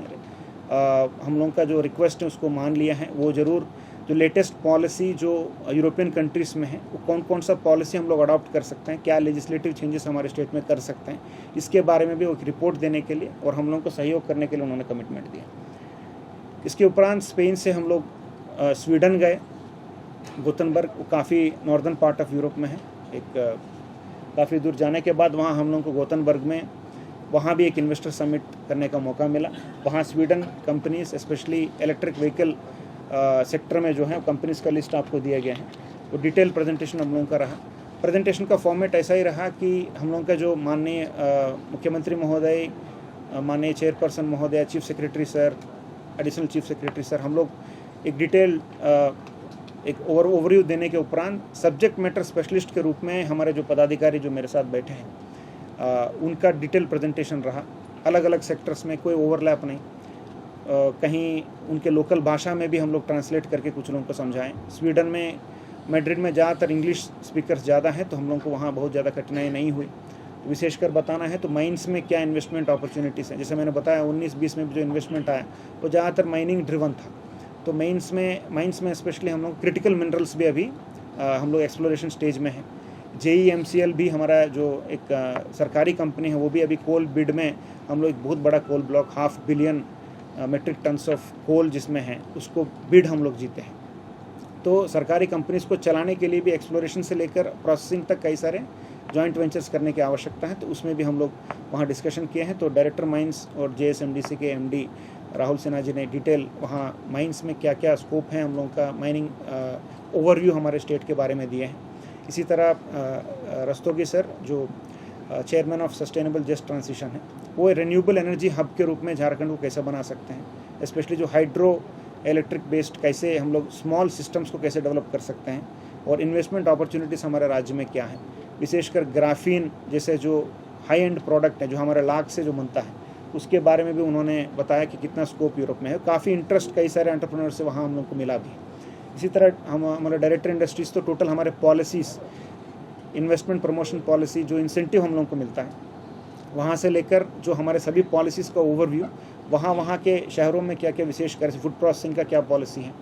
हम लोगों का जो रिक्वेस्ट है उसको मान लिया है। वो ज़रूर जो लेटेस्ट पॉलिसी जो यूरोपियन कंट्रीज़ में है, वो कौन कौन सा पॉलिसी हम लोग अडॉप्ट कर सकते हैं, क्या लेजिस्लेटिव चेंजेस हमारे स्टेट में कर सकते हैं, इसके बारे में भी एक रिपोर्ट देने के लिए और हम लोगों को सहयोग करने के लिए उन्होंने कमिटमेंट दिया। इसके उपरांत स्पेन से हम लोग स्वीडन गए, गोतनबर्ग, काफ़ी नॉर्दर्न पार्ट ऑफ यूरोप में है। एक काफ़ी दूर जाने के बाद वहाँ हम लोगों को गोतनबर्ग में वहाँ भी एक इन्वेस्टर समिट करने का मौका मिला। वहाँ Sweden companies, specially electric vehicle sector में जो है कंपनीज का लिस्ट आपको दिया गया है। वो डिटेल प्रेजेंटेशन हम लोगों का रहा। प्रेजेंटेशन का फॉर्मेट ऐसा ही रहा कि हम लोगों का जो माननीय मुख्यमंत्री महोदय, माननीय चेयरपर्सन महोदय, chief secretary sir, additional chief secretary sir, हम लोग एक डिटेल एक ओवरव्यू देने के उपरांत सब्जेक्ट मैटर स्पेशलिस्ट के रूप में हमारे जो पदाधिकारी जो मेरे साथ बैठे हैं उनका डिटेल प्रेजेंटेशन रहा। अलग अलग सेक्टर्स में कोई ओवरलैप नहीं, कहीं उनके लोकल भाषा में भी हम लोग ट्रांसलेट करके कुछ लोगों को समझाएं। स्वीडन में मैड्रिड में ज़्यादातर इंग्लिश स्पीकर्स ज़्यादा हैं, तो हम लोगों को वहाँ बहुत ज़्यादा कठिनाई नहीं हुई। विशेषकर बताना है तो माइंस में क्या इन्वेस्टमेंट अपॉर्चुनिटीज़ हैं। जैसे मैंने बताया 19-20 में जो इन्वेस्टमेंट आया वो ज़्यादातर माइनिंग ड्रिवन था। तो माइंस में स्पेशली हम लोग क्रिटिकल मिनरल्स भी अभी हम लोग एक्सप्लोरेशन स्टेज में हैं। JEMCL भी हमारा जो एक सरकारी कंपनी है, वो भी अभी कोल बिड में हम लोग एक बहुत बड़ा coal block 500 billion metric tons of coal जिसमें है, उसको बिड हम लोग जीते हैं। तो सरकारी कंपनीज को चलाने के लिए भी एक्सप्लोरेशन से लेकर प्रोसेसिंग तक कई सारे जॉइंट वेंचर्स करने की आवश्यकता है। तो उसमें भी हम लोग वहाँ डिस्कशन किए हैं। तो डायरेक्टर माइंस और JSMDC के MD राहुल सिन्हा जी ने डिटेल वहाँ माइंस में क्या क्या स्कोप है हम लोगों का, माइनिंग ओवरव्यू हमारे स्टेट के बारे में दिए हैं। इसी तरह रस्तोगी सर जो chairman of sustainable just transition है, वो रिन्यूएबल एनर्जी हब के रूप में झारखंड को कैसे बना सकते हैं, स्पेशली जो हाइड्रो इलेक्ट्रिक बेस्ड कैसे हम लोग स्मॉल सिस्टम्स को कैसे डेवलप कर सकते हैं, और इन्वेस्टमेंट अपॉर्चुनिटीज़ हमारे राज्य में क्या है। विशेषकर ग्राफीन जैसे जो हाई एंड प्रोडक्ट है जो हमारे लाख से जो बनता है, उसके बारे में भी उन्होंने बताया कि कितना स्कोप यूरोप में है। काफ़ी इंटरेस्ट कई सारे एंटरप्रेन्योर से वहाँ हम लोग को मिला भी। इसी तरह हमारे डायरेक्टर इंडस्ट्रीज़ तो टोटल हमारे पॉलिसीज़, इन्वेस्टमेंट प्रमोशन पॉलिसी जो इंसेंटिव हम लोग को मिलता है वहाँ से लेकर जो हमारे सभी पॉलिसीज़ का ओवरव्यू, वहाँ के शहरों में क्या क्या विशेष कर फूड प्रोसेसिंग का क्या पॉलिसी है,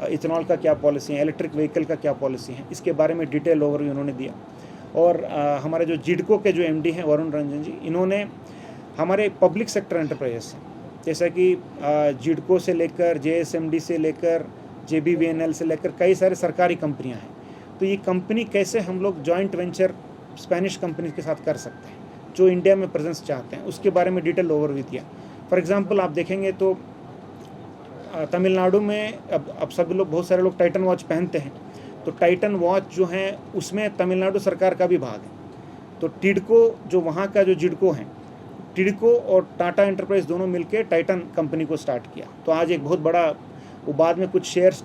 इथेनॉल का क्या पॉलिसी है, इलेक्ट्रिक व्हीकल का क्या पॉलिसी है, इसके बारे में डिटेल ओवरव्यू उन्होंने दिया। और हमारे जो जिडको के जो एमडी हैं वरुण रंजन जी, इन्होंने हमारे पब्लिक सेक्टर एंटरप्राइजेस जैसा कि जिडको से लेकर जेएसएमडी से लेकर जेबीवीएनएल से लेकर कई सारे सरकारी कंपनियां हैं, तो ये कंपनी कैसे हम लोग जॉइंट वेंचर स्पेनिश कंपनी के साथ कर सकते हैं जो इंडिया में प्रेजेंस चाहते हैं, उसके बारे में डिटेल ओवरव्यू दिया। फॉर एग्जांपल आप देखेंगे तो तमिलनाडु में अब सभी लोग, बहुत सारे लोग टाइटन वॉच पहनते हैं, तो टाइटन वॉच जो है उसमें तमिलनाडु सरकार का भी भाग है। तो टिडको जो वहाँ का जो जिडको है, टिडको और टाटा एंटरप्राइज दोनों मिलकर टाइटन कंपनी को स्टार्ट किया। तो आज एक बहुत बड़ा, वो बाद में कुछ शेयर्स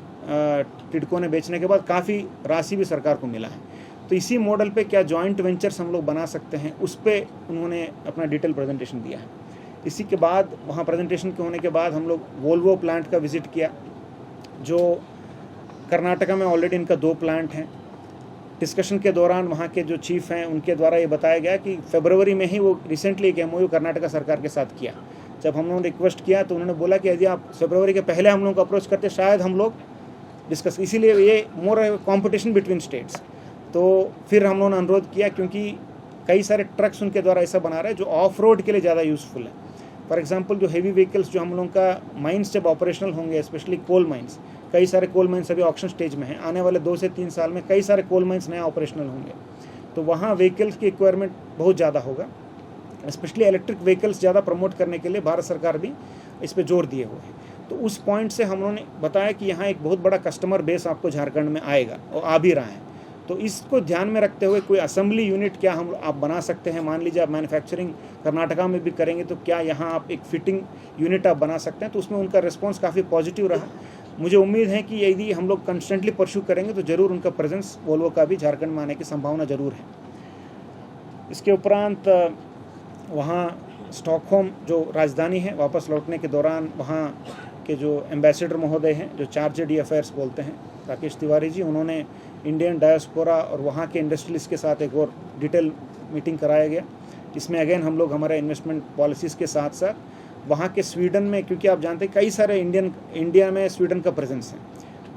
टिडको ने बेचने के बाद काफ़ी राशि भी सरकार को मिला है। तो इसी मॉडल पे क्या जॉइंट वेंचर्स हम लोग बना सकते हैं, उस पर उन्होंने अपना डिटेल प्रेजेंटेशन दिया है। इसी के बाद वहाँ प्रेजेंटेशन के होने के बाद हम लोग वोल्वो प्लांट का विज़िट किया, जो कर्नाटका में ऑलरेडी इनका 2 प्लांट हैं। डिस्कशन के दौरान वहाँ के जो चीफ हैं उनके द्वारा ये बताया गया कि फरवरी में ही वो रिसेंटली एक एमओयू कर्नाटका सरकार के साथ किया। जब हम लोगों ने रिक्वेस्ट किया तो उन्होंने बोला कि यदि आप फरवरी के पहले हम लोग को अप्रोच करते शायद हम लोग डिस्कस, इसीलिए ये मोर कॉम्पिटिशन बिटवीन स्टेट्स। तो फिर हम लोगों ने अनुरोध किया, क्योंकि कई सारे ट्रक्स उनके द्वारा ऐसा बना रहे हैं जो ऑफ रोड के लिए ज़्यादा यूज़फुल है। फॉर एग्जांपल जो हेवी व्हीकल्स जो हम लोगों का माइंस जब ऑपरेशनल होंगे, स्पेशली कोल माइंस, कई सारे कोल माइंस अभी ऑक्शन स्टेज में हैं, आने वाले 2 से 3 साल में कई सारे कोल माइंस नया ऑपरेशनल होंगे, तो वहाँ व्हीकल्स की रिक्वायरमेंट बहुत ज़्यादा होगा। स्पेशली इलेक्ट्रिक व्हीकल्स ज़्यादा प्रमोट करने के लिए भारत सरकार भी इस पर जोर दिए हुए है। तो उस पॉइंट से हम लोगों ने बताया कि यहाँ एक बहुत बड़ा कस्टमर बेस आपको झारखंड में आएगा और आ भी रहा है। तो इसको ध्यान में रखते हुए कोई असेंबली यूनिट क्या आप बना सकते हैं। मान लीजिए आप मैन्युफैक्चरिंग कर्नाटका में भी करेंगे तो क्या यहाँ आप एक फिटिंग यूनिट आप बना सकते हैं। तो उसमें उनका रिस्पॉन्स काफ़ी पॉजिटिव रहा। मुझे उम्मीद है कि यदि हम लोग कंस्टेंटली परस्यू करेंगे तो ज़रूर उनका प्रेजेंस वोल्वो का भी झारखंड में आने की संभावना ज़रूर है। इसके उपरांत वहाँ स्टॉकहोम जो राजधानी है, वापस लौटने के दौरान वहाँ के जो एम्बेसडर महोदय हैं, जो चार्जर्ड अफेयर्स बोलते हैं, राकेश तिवारी जी, उन्होंने इंडियन डायस्पोरा और वहाँ के इंडस्ट्रियलिस्ट के साथ एक और डिटेल मीटिंग कराया गया। इसमें अगेन हम लोग हमारे इन्वेस्टमेंट पॉलिसीज़ के साथ साथ वहाँ के स्वीडन में, क्योंकि आप जानते हैं कई सारे इंडिया में स्वीडन का प्रेजेंस है,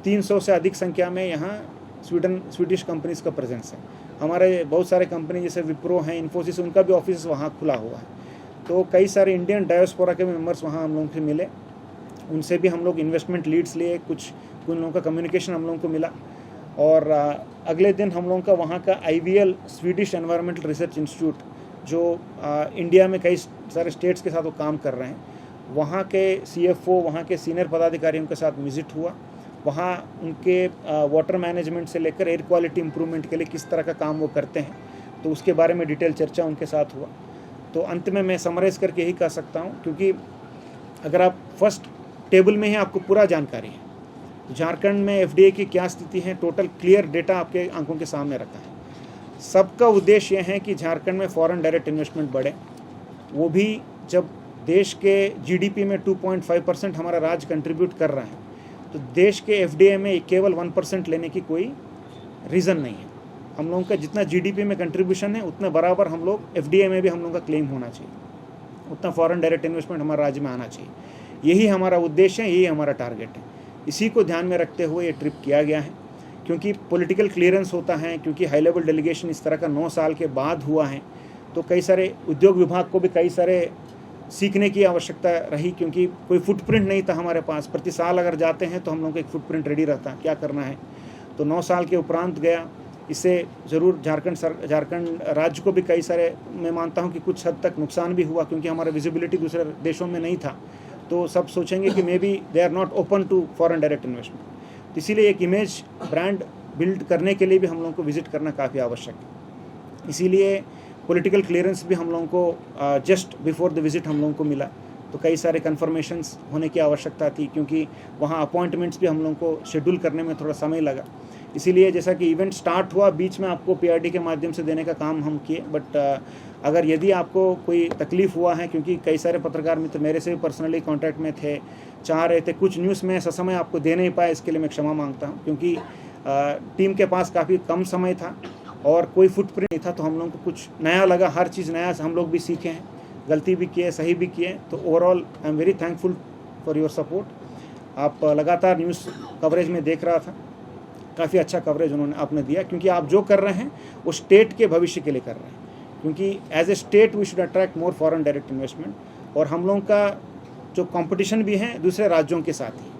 300 से अधिक संख्या में यहाँ स्वीडिश कंपनीज़ का प्रेजेंस है। हमारे बहुत सारे कंपनी जैसे विप्रो हैं, इन्फोसिस, उनका भी ऑफिस वहाँ खुला हुआ है। तो कई सारे इंडियन डायस्पोरा के मेंबर्स वहाँ हम लोगों से मिले, उनसे भी हम लोग इन्वेस्टमेंट लीड्स लिए, कुछ लोगों का कम्युनिकेशन हम लोगों को मिला। और अगले दिन हम लोगों का वहाँ का IVL Swedish environmental research institute, जो इंडिया में कई सारे स्टेट्स के साथ वो काम कर रहे हैं, वहाँ के CFO, वहाँ के सीनियर पदाधिकारियों के साथ विजिट हुआ। वहाँ उनके वाटर मैनेजमेंट से लेकर एयर क्वालिटी इंप्रूवमेंट के लिए किस तरह का काम वो करते हैं, तो उसके बारे में डिटेल चर्चा उनके साथ हुआ। तो अंत में मैं समराइज़ करके यही कह सकता हूँ, क्योंकि अगर आप फर्स्ट टेबल में ही आपको पूरा जानकारी है, तो झारखंड में FDA की क्या स्थिति है, टोटल क्लियर डेटा आपके आंखों के सामने रखा है। सबका उद्देश्य यह है कि झारखंड में फॉरेन डायरेक्ट इन्वेस्टमेंट बढ़े, वो भी जब देश के GDP में 2.5% हमारा राज्य कंट्रीब्यूट कर रहा है, तो देश के FDI में केवल 1% लेने की कोई रीज़न नहीं है। हम लोगों का जितना GDP में कंट्रीब्यूशन है उतना बराबर हम लोग FDI में भी हम लोगों का क्लेम होना चाहिए, उतना फॉरेन डायरेक्ट इन्वेस्टमेंट हमारे राज्य में आना चाहिए। यही हमारा उद्देश्य है, यही हमारा टारगेट है। इसी को ध्यान में रखते हुए ये ट्रिप किया गया है, क्योंकि पॉलिटिकल क्लियरेंस होता है, क्योंकि हाई लेवल डेलीगेशन इस तरह का 9 साल के बाद हुआ है, तो कई सारे उद्योग विभाग को भी कई सारे सीखने की आवश्यकता रही, क्योंकि कोई फुटप्रिंट नहीं था हमारे पास। प्रति साल अगर जाते हैं तो हम लोगों का एक फुटप्रिंट रेडी रहता, क्या करना है। तो 9 साल के उपरांत गया, इससे ज़रूर झारखंड राज्य को भी कई सारे, मैं मानता हूँ कि कुछ हद तक नुकसान भी हुआ, क्योंकि हमारा विजिबिलिटी दूसरे देशों में नहीं था। तो सब सोचेंगे कि maybe they are not open to foreign direct investment. इसीलिए एक इमेज ब्रांड बिल्ड करने के लिए भी हम लोगों को विजिट करना काफ़ी आवश्यक है। इसीलिए पॉलिटिकल क्लियरेंस भी हम लोगों को जस्ट बिफोर द विजिट हम लोगों को मिला। तो कई सारे कन्फर्मेशंस होने की आवश्यकता थी, क्योंकि वहाँ अपॉइंटमेंट्स भी हम लोगों को शेड्यूल करने में थोड़ा समय लगा। इसीलिए जैसा कि इवेंट स्टार्ट हुआ, बीच में आपको PRD के माध्यम से देने का काम हम किए। बट अगर यदि आपको कोई तकलीफ़ हुआ है, क्योंकि कई सारे पत्रकार मित्र मेरे से भी पर्सनली कॉन्टैक्ट में थे, चाह रहे थे कुछ न्यूज़ में ससमय आपको दे नहीं पाए, इसके लिए मैं क्षमा मांगता हूँ, क्योंकि टीम के पास काफ़ी कम समय था और कोई फुटप्रिंट नहीं था, तो हम लोगों को कुछ नया लगा, हर चीज़ नया, हम लोग भी सीखे हैं, गलती भी किए, सही भी किए। तो overall I am very thankful for your support. आप लगातार न्यूज़ कवरेज में देख रहा था, काफ़ी अच्छा कवरेज उन्होंने आपने दिया, क्योंकि आप जो कर रहे हैं वो स्टेट के भविष्य के लिए कर रहे हैं, क्योंकि as a state we should attract more foreign direct investment. और हम लोगों का जो कंपटीशन भी है दूसरे राज्यों के साथ ही,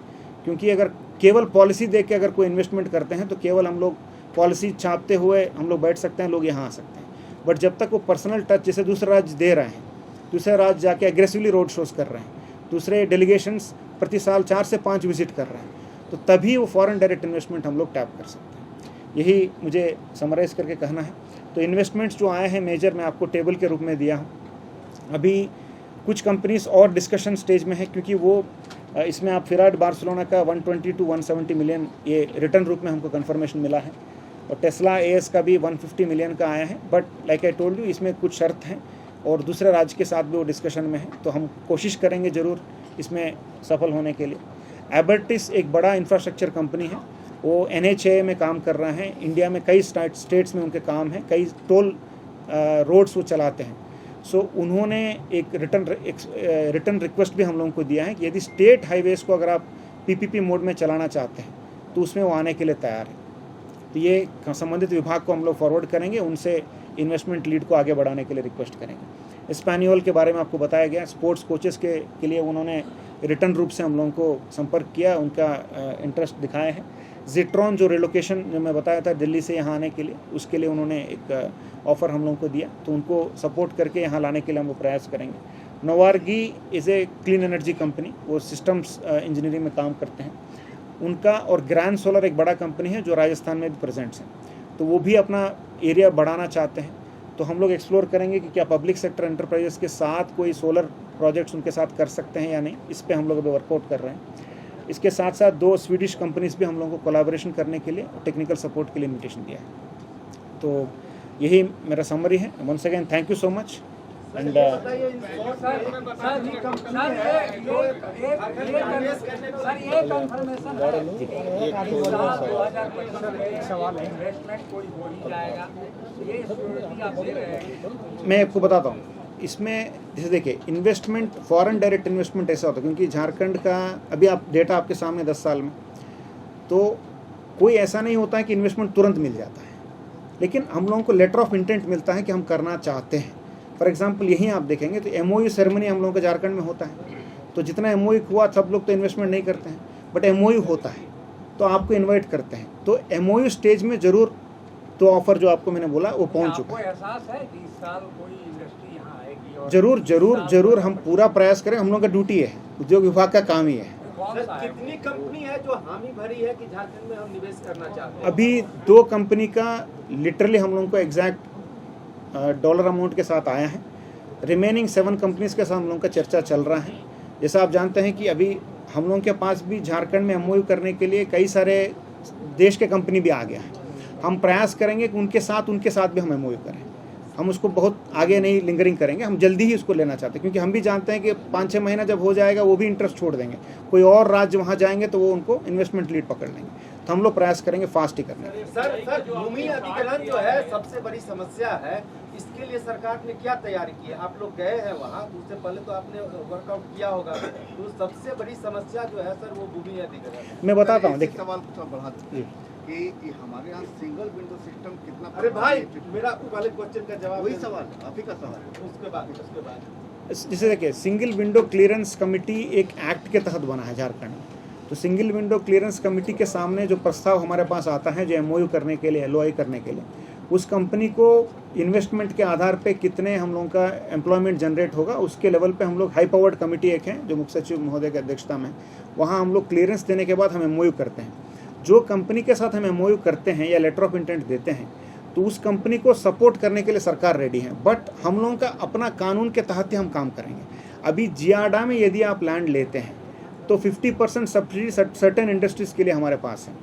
क्योंकि अगर केवल पॉलिसी देख के अगर कोई इन्वेस्टमेंट करते हैं तो केवल हम लोग पॉलिसी छापते हुए हम लोग बैठ सकते हैं, लोग यहाँ आ सकते हैं, बट जब तक वो पर्सनल टच जैसे दूसरे राज्य दे रहे हैं, दूसरे राज्य जाके एग्रेसिवली रोड शोज़ कर रहे हैं, दूसरे डेलीगेशंस प्रति साल 4 से 5 विजिट कर रहे हैं, तो तभी वो फॉरेन डायरेक्ट इन्वेस्टमेंट हम लोग टैप कर सकते हैं। यही मुझे समराइज़ करके कहना है। तो इन्वेस्टमेंट्स जो आए हैं मेजर, मैं आपको टेबल के रूप में दिया हूँ। अभी कुछ कंपनीज और डिस्कशन स्टेज में है, क्योंकि वो इसमें आप फिराड बार्सिलोना का 120 to 170 मिलियन ये रिटर्न रूप में हमको कंफर्मेशन मिला है, और टेस्ला एएस का भी 150 मिलियन का आया है। But like I told you, इसमें कुछ शर्त हैं और दूसरे राज्य के साथ भी वो डिस्कशन में है, तो हम कोशिश करेंगे ज़रूर इसमें सफल होने के लिए। एबर्टिस एक बड़ा इंफ्रास्ट्रक्चर कंपनी है, वो NHAA में काम कर रहे हैं, इंडिया में कई स्टेट्स में उनके काम हैं, कई टोल रोड्स वो चलाते हैं। सो उन्होंने एक रिटर्न रिक्वेस्ट भी हम लोगों को दिया है कि यदि स्टेट हाईवेज़ को अगर आप PPP मोड में चलाना चाहते हैं तो उसमें वो आने के लिए तैयार है। तो ये संबंधित विभाग को हम लोग फॉरवर्ड करेंगे, उनसे इन्वेस्टमेंट लीड को आगे बढ़ाने के लिए रिक्वेस्ट करेंगे। स्पैनियोल के बारे में आपको बताया गया, स्पोर्ट्स कोचेस के लिए उन्होंने रिटर्न रूप से हम लोगों को संपर्क किया, उनका इंटरेस्ट दिखाया है। जिट्रॉन जो रिलोकेशन जो मैं बताया था दिल्ली से यहाँ आने के लिए, उसके लिए उन्होंने एक ऑफ़र हम लोगों को दिया, तो उनको सपोर्ट करके यहाँ लाने के लिए हम लोग प्रयास करेंगे। Novargi is a clean energy company, वो सिस्टम्स इंजीनियरिंग में काम करते हैं उनका, और ग्रैंड सोलर एक बड़ा कंपनी है जो राजस्थान में भी प्रेजेंट्स हैं, तो वो भी अपना एरिया बढ़ाना चाहते हैं। तो हम लोग एक्सप्लोर करेंगे कि क्या पब्लिक सेक्टर एंटरप्राइजेस के साथ कोई सोलर प्रोजेक्ट्स उनके साथ कर सकते हैं या नहीं, इस पर हम लोग अभी वर्कआउट कर रहे हैं। इसके साथ साथ 2 स्वीडिश कंपनीज भी हम लोगों को कोलैबोरेशन करने के लिए टेक्निकल सपोर्ट के लिए इन्विटेशन दिया है। तो यही मेरा समरी है। Once again thank you so much. And मैं आपको बताता हूँ, इसमें जैसे देखिए इन्वेस्टमेंट, फॉरेन डायरेक्ट इन्वेस्टमेंट ऐसा होता है, क्योंकि झारखंड का अभी आप डेटा आपके सामने 10 साल में, तो कोई ऐसा नहीं होता है कि इन्वेस्टमेंट तुरंत मिल जाता है, लेकिन हम लोगों को लेटर ऑफ इंटेंट मिलता है कि हम करना चाहते हैं। फॉर एग्जांपल यहीं आप देखेंगे तो MOU सेरेमनी हम लोगों के झारखंड में होता है, तो जितना MOU हुआ सब लोग तो इन्वेस्टमेंट नहीं करते हैं, बट MOU होता है तो आपको इन्वाइट करते हैं, तो MOU स्टेज में ज़रूर तो ऑफर जो आपको मैंने बोला वो पहुँच चुका है। जरूर जरूर जरूर हम पूरा प्रयास करें, हम लोगों का ड्यूटी है, उद्योग विभाग का काम ही है। कितनी कंपनी है जो हामी भरी है कि झारखंड में हम निवेश करना चाहते हैं? अभी 2 कंपनी का लिटरली हम लोगों को एग्जैक्ट डॉलर अमाउंट के साथ आया है। रिमेनिंग 7 कंपनीज के साथ हम लोगों का चर्चा चल रहा है। जैसा आप जानते हैं कि अभी हम लोगों के पास भी झारखंड में MOU करने के लिए कई सारे देश के कंपनी भी आ गया है। हम प्रयास करेंगे कि उनके साथ भी हम MOU करें। हम उसको बहुत आगे नहीं लिंगरिंग करेंगे, हम जल्दी ही उसको लेना चाहते हैं, क्योंकि हम भी जानते हैं कि 5-6 महीना जब हो जाएगा वो भी इंटरेस्ट छोड़ देंगे, कोई और राज्य वहाँ जाएंगे तो वो उनको इन्वेस्टमेंट लीड पकड़ लेंगे। तो हम लोग प्रयास करेंगे फास्ट ही करने का। सर भूमि अधिग्रहण जो है सबसे बड़ी समस्या है, इसके लिए सरकार ने क्या तैयारी की है? आप लोग गए हैं वहाँ, उससे पहले तो आपने वर्कआउट किया होगा, तो सबसे बड़ी समस्या जो है सर वो भूमि अधिग्रहण। मैं बताता हूँ, देखिए सवाल बढ़ा कि हमारे यहाँ सिंगल विंडो सिस्टम कितना। अरे भाई मेरा पहले क्वेश्चन का जवाब, वही सवाल आप ही का सवाल, उसके बाद जैसे देखिए सिंगल विंडो क्लियरेंस कमेटी एक एक्ट के तहत बना है झारखंड में, तो सिंगल विंडो क्लियरेंस कमेटी के सामने जो प्रस्ताव हमारे पास आता है जो MOU करने के लिए, LOI करने के लिए, उस कंपनी को इन्वेस्टमेंट के आधार पे कितने हम लोगों का एम्प्लॉयमेंट जनरेट होगा उसके लेवल पे हम लोग हाई पावर्ड कमेटी एक है जो मुख्य सचिव महोदय की अध्यक्षता में, वहाँ हम लोग क्लियरेंस देने के बाद हम MOU करते हैं। जो कंपनी के साथ हम MOU करते हैं या लेटर ऑफ इंटेंट देते हैं तो उस कंपनी को सपोर्ट करने के लिए सरकार रेडी है, बट हम लोगों का अपना कानून के तहत ही हम काम करेंगे। अभी जियाडा में यदि आप लैंड लेते हैं तो 50% सब्सिडी सर्टेन इंडस्ट्रीज़ के लिए हमारे पास है,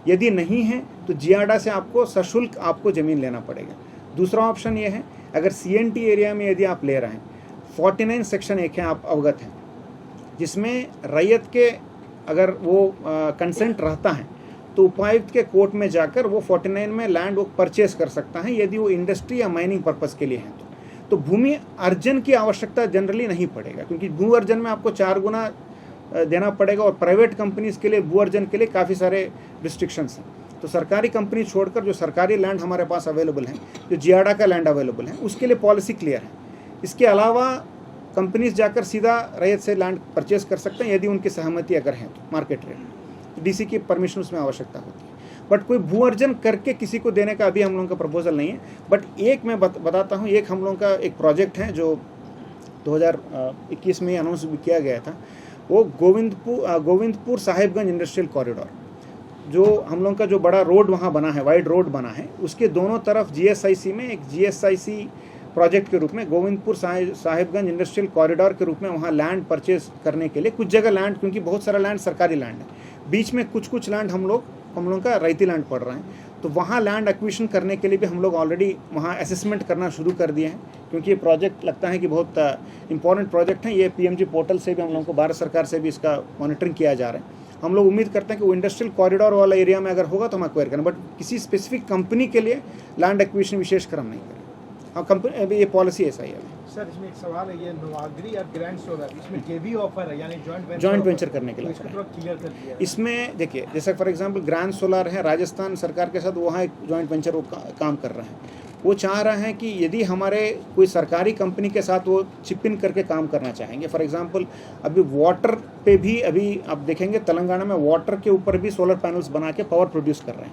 यदि नहीं है तो जियाडा से आपको सशुल्क आपको ज़मीन लेना पड़ेगा। दूसरा ऑप्शन ये है, अगर CNT एरिया में यदि आप ले रहे हैं, 49 सेक्शन 1 है, आप अवगत हैं, जिसमें रैयत के अगर वो कंसेंट रहता है तो उपायुक्त के कोर्ट में जाकर वो 49 में लैंड वो परचेस कर सकता है यदि वो इंडस्ट्री या माइनिंग पर्पस के लिए है तो भूमि अर्जन की आवश्यकता जनरली नहीं पड़ेगा, क्योंकि भू अर्जन में आपको 4 गुना देना पड़ेगा और प्राइवेट कंपनीज के लिए भू अर्जन के लिए काफ़ी सारे रिस्ट्रिक्शंस हैं। तो सरकारी कंपनी छोड़कर जो सरकारी लैंड हमारे पास अवेलेबल है, जो जियाडा का लैंड अवेलेबल है, उसके लिए पॉलिसी क्लियर है। इसके अलावा कंपनीज जाकर सीधा रैयत से लैंड परचेस कर सकते हैं यदि उनकी सहमति अगर है तो मार्केट रेट, डीसी की परमिशन उसमें आवश्यकता होती है। बट कोई भू अर्जन करके किसी को देने का अभी हम लोगों का प्रपोजल नहीं है। बट एक मैं बताता हूँ, एक हम लोगों का एक प्रोजेक्ट है जो 2021 में अनाउंस भी किया गया था, वो गोविंदपुर साहिबगंज इंडस्ट्रियल कॉरिडोर, जो हम लोगों का जो बड़ा रोड वहाँ बना है, वाइड रोड बना है, उसके दोनों तरफ जीएसआईसी में एक जीएसआईसी प्रोजेक्ट के रूप में गोविंदपुर साहिबगंज इंडस्ट्रियल कॉरिडोर के रूप में वहाँ लैंड परचेज करने के लिए कुछ जगह लैंड, क्योंकि बहुत सारा लैंड सरकारी लैंड है, बीच में कुछ लैंड हम लोगों का रैयती लैंड पड़ रहा है, तो वहाँ लैंड एक्विजिशन करने के लिए भी हम लोग ऑलरेडी वहाँ असेसमेंट करना शुरू कर दिए हैं। क्योंकि ये प्रोजेक्ट लगता है कि बहुत इंपॉर्टेंट प्रोजेक्ट है। ये पीएमजी पोर्टल से भी हम लोगों को भारत सरकार से भी इसका मॉनिटरिंग किया जा रहा है। हम लोग उम्मीद करते हैं कि वो इंडस्ट्रियल कॉरिडोर वाला एरिया में अगर होगा तो हम एक्वायर करें, बट किसी स्पेसिफिक कंपनी के लिए लैंड एक्विजिशन विशेषकर हम नहीं करें। हाँ, कंपनी अभी ये पॉलिसी ऐसा ही है। सर इसमें एक सवाल है, ये नवाग्री और ग्रैंड सोलर इसमें जेवी ऑफर है, यानी जॉइंट वेंचर करने के लिए इसको थोड़ा क्लियर कर दिया। इसमें देखिए, जैसे फॉर एग्जांपल ग्रैंड सोलर है, राजस्थान सरकार के साथ वहाँ एक जॉइंट वेंचर वो काम कर रहे हैं। वो चाह रहे हैं कि यदि हमारे कोई सरकारी कंपनी के साथ वो चिप इन करके काम करना चाहेंगे, फॉर एग्जांपल अभी वाटर पे भी अभी आप देखेंगे तेलंगाना में वाटर के ऊपर भी सोलर पैनल्स बना के पावर प्रोड्यूस कर रहे हैं।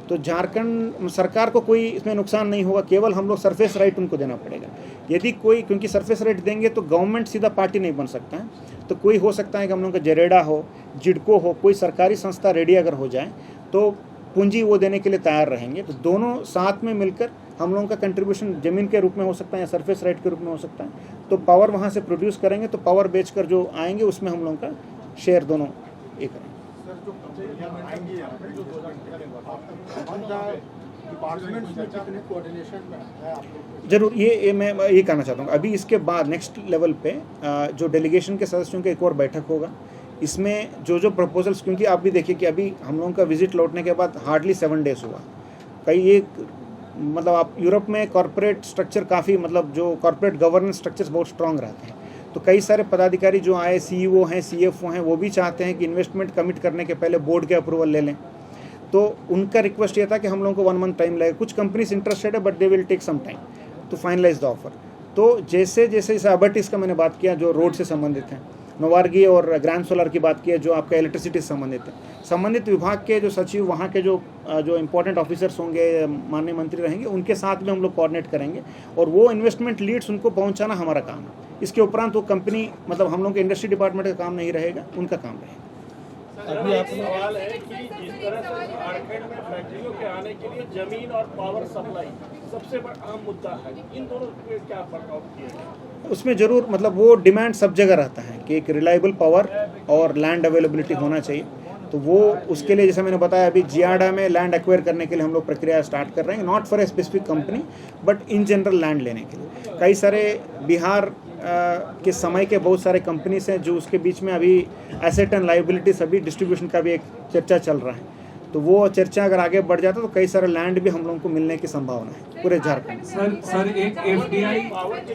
तो झारखंड सरकार को कोई इसमें नुकसान नहीं होगा, केवल हम लोग सरफेस राइट उनको देना पड़ेगा। यदि कोई, क्योंकि सरफेस राइट देंगे तो गवर्नमेंट सीधा पार्टी नहीं बन सकता है, तो कोई हो सकता है कि हम लोग का जरेडा हो, जिडको हो, कोई सरकारी संस्था रेडी अगर हो जाए तो पूंजी वो देने के लिए तैयार रहेंगे। तो दोनों साथ में मिलकर हम लोगों का कंट्रीब्यूशन ज़मीन के रूप में हो सकता है या सरफेस राइट के रूप में हो सकता है। तो पावर वहाँ से प्रोड्यूस करेंगे तो पावर बेचकर जो आएंगे उसमें हम लोगों का शेयर दोनों एक करेंगे। जरूर, ये मैं ये कहना चाहता हूँ। अभी इसके बाद नेक्स्ट लेवल पे जो डेलीगेशन के सदस्यों का एक और बैठक होगा, इसमें जो प्रपोजल्स, क्योंकि आप भी देखिए कि अभी हम लोगों का विजिट लौटने के बाद हार्डली 7 डेज हुआ। कई एक मतलब आप यूरोप में कॉर्पोरेट स्ट्रक्चर काफ़ी, मतलब जो कॉर्पोरेट गवर्नेंस स्ट्रक्चर्स बहुत स्ट्रांग रहते हैं, तो कई सारे पदाधिकारी जो आए, सीईओ हैं, सीएफओ हैं, वो भी चाहते हैं कि इन्वेस्टमेंट कमिट करने के पहले बोर्ड के अप्रूवल ले लें। तो उनका रिक्वेस्ट ये था कि हम लोगों को 1 मंथ टाइम लगेगा। कुछ कंपनीज इंटरेस्टेड है but they will take some time to finalise the offer. तो जैसे अबर्टिस का मैंने बात किया जो रोड से संबंधित है, नवार्गी और ग्रैंड सोलर की बात की है जो आपका इलेक्ट्रिसिटी से संबंधित है, संबंधित विभाग के जो सचिव, वहाँ के जो इंपॉर्टेंट ऑफिसर्स होंगे, माननीय मंत्री रहेंगे, उनके साथ में हम लोग कोऑर्डिनेट करेंगे और वो इन्वेस्टमेंट लीड्स उनको पहुँचाना हमारा काम है। इसके उपरांत वो कंपनी, मतलब हम लोग के इंडस्ट्री डिपार्टमेंट का काम नहीं रहेगा, उनका काम रहेगा। अभी आपका सवाल है कि जिस तरह से झारखंड में फैक्ट्रियों के आने के लिए जमीन और पावर सप्लाई सबसे बड़ा आम मुद्दा है, इन दोनों पे क्या वर्कआउट किया? उसमें जरूर, मतलब वो डिमांड सब जगह रहता है कि एक रिलायबल पावर और लैंड अवेलेबिलिटी होना चाहिए। तो वो उसके लिए जैसे मैंने बताया, अभी जियाडा में लैंड एक्वायर करने के लिए हम लोग प्रक्रिया स्टार्ट कर रहे हैं, not for a specific company but in general land लेने के लिए। कई सारे बिहार के समय के बहुत सारे कंपनीज हैं जो उसके बीच में अभी एसेट एंड लायबिलिटी सभी डिस्ट्रीब्यूशन का भी एक चर्चा चल रहा है। तो वो चर्चा अगर आगे बढ़ जाता तो कई सारे लैंड भी हम लोगों को मिलने की संभावना है पूरे झारखंड। सर एक एफडीआई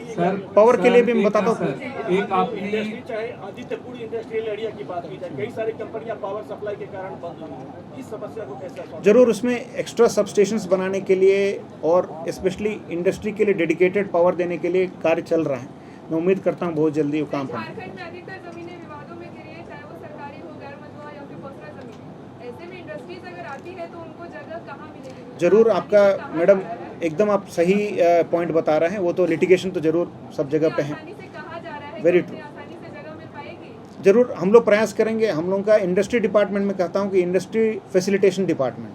सर पावर के लिए भी मैं बताता हूँ, एक आपने चाहे आदित्यपुर इंडस्ट्रियल एरिया की बात की जाए, कई सारी कंपनियां पावर सप्लाई के कारण बंद हुई हैं। इस समस्या को कैसे जरूर उसमें एक्स्ट्रा सबस्टेशंस बनाने के लिए और स्पेशली इंडस्ट्री के लिए डेडिकेटेड पावर देने के लिए कार्य चल रहा है। मैं उम्मीद करता हूँ बहुत जल्दी वो काम करें। झारखंड में अधिकतर जमीनें विवादों में घिरी है, चाहे वो सरकारी हो, गैर मलबा या फिर पर्सनल जमीन। ऐसे में इंडस्ट्रीज अगर आती है तो उनको जगह कहाँ मिलेगी? जरूर आपका मैडम एकदम आप सही पॉइंट बता रहे हैं। वो तो लिटिगेशन तो जरूर सब जगह पे है। आसानी से कहा जा रहा है, Very कि true. आसानी से जगह मिल पाएगी? जरूर हम लोग प्रयास करेंगे। हम लोगों का इंडस्ट्री डिपार्टमेंट में कहता हूँ कि इंडस्ट्री फैसिलिटेशन डिपार्टमेंट।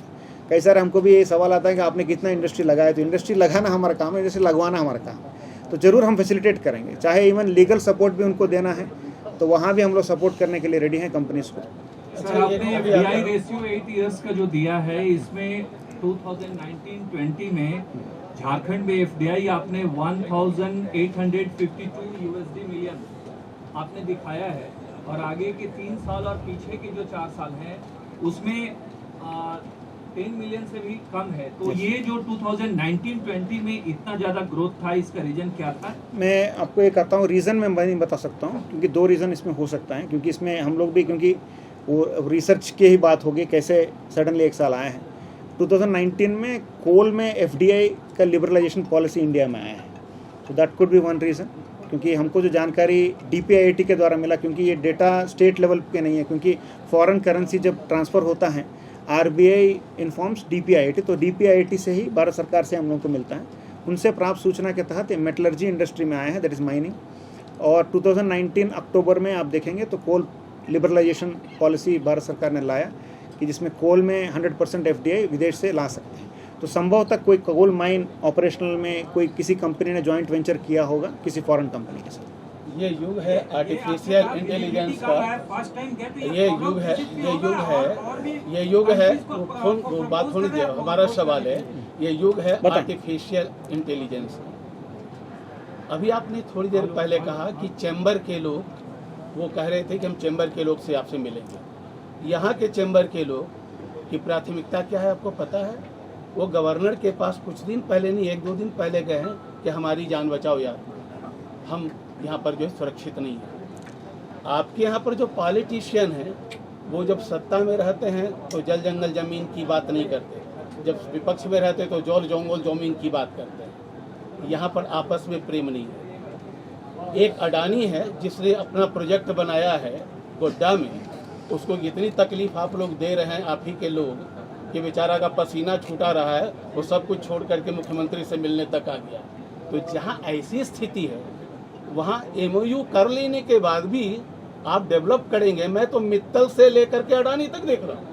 कई सारे हमको भी ये सवाल आता है कि आपने कितना इंडस्ट्री लगाया, तो इंडस्ट्री लगाना हमारा काम है, इंडस्ट्री लगवाना हमारा काम है। तो जरूर हम फैसिलिटेट करेंगे, चाहे इवन लीगल सपोर्ट भी उनको देना है तो वहाँ भी हम लोग सपोर्ट करने के लिए रेडी हैं कंपनीज को। सर आपने एफडीआई रेशियो 8 इयर्स का जो दिया है, इसमें 2019-20 में झारखंड में एफडीआई आपने 1852 USD मिलियन आपने दिखाया है, और आगे के 3 साल और पीछे के जो 4 साल हैं उसमें 10 मिलियन से भी कम है, तो ये जो 2019-20 में इतना ज़्यादा ग्रोथ था, इसका रीज़न क्या था? मैं आपको ये कहता हूँ, रीज़न मैं नहीं बता सकता हूँ, क्योंकि दो रीज़न इसमें हो सकता है। क्योंकि इसमें हम लोग भी, क्योंकि वो रिसर्च की ही बात होगी, कैसे सडनली एक साल आए हैं। 2019 में कोल में FDI का लिबरलाइजेशन पॉलिसी इंडिया में आया है, तो that could be one reason. क्योंकि हमको जो जानकारी DPIIT के द्वारा मिला, क्योंकि ये डेटा स्टेट लेवल पे नहीं है, क्योंकि फॉरेन करेंसी जब ट्रांसफ़र होता है RBI इन्फॉर्म्स DPIIT, तो DPIIT से ही भारत सरकार से हम लोगों को मिलता है। उनसे प्राप्त सूचना के तहत मेटलर्जी इंडस्ट्री में आया है, दैट इज़ माइनिंग। और 2019 अक्टूबर में आप देखेंगे तो कोल लिबरलाइजेशन पॉलिसी भारत सरकार ने लाया कि जिसमें कोल में 100% FDI विदेश से ला सकते हैं। तो संभवतः कोई कोल माइन ऑपरेशनल में कोई किसी कंपनी ने जॉइंट वेंचर किया होगा किसी फॉरेन कंपनी के साथ। ये युग है आर्टिफिशियल इंटेलिजेंस का, ये युग है वो बात होनी चाहिए। हमारा सवाल है, ये युग है आर्टिफिशियल इंटेलिजेंस का। अभी आपने थोड़ी देर पहले कहा कि चैम्बर के लोग, वो कह रहे थे कि हम चैम्बर के लोग से आपसे मिलेंगे। यहाँ के चैम्बर के लोग की प्राथमिकता क्या है आपको पता है? वो गवर्नर के पास कुछ दिन पहले नहीं, 1-2 दिन पहले गए हैं कि हमारी जान बचाओ यार, हम यहाँ पर जो है सुरक्षित नहीं है। आपके यहाँ पर जो पॉलिटिशियन हैं वो जब सत्ता में रहते हैं तो जल जंगल ज़मीन की बात नहीं करते, जब विपक्ष में रहते तो जौल जंगल ज़मीन की बात करते हैं। यहाँ पर आपस में प्रेम नहीं है। एक अडानी है जिसने अपना प्रोजेक्ट बनाया है गोड्डा में, उसको इतनी तकलीफ आप लोग दे रहे हैं, आप ही के लोग, कि बेचारा का पसीना छूटा रहा है, वो सब कुछ छोड़ करके मुख्यमंत्री से मिलने तक आ गया। तो जहाँ ऐसी स्थिति है वहाँ MOU कर लेने के बाद भी आप डेवलप करेंगे। मैं तो मित्तल से लेकर के अडानी तक देख रहा हूँ,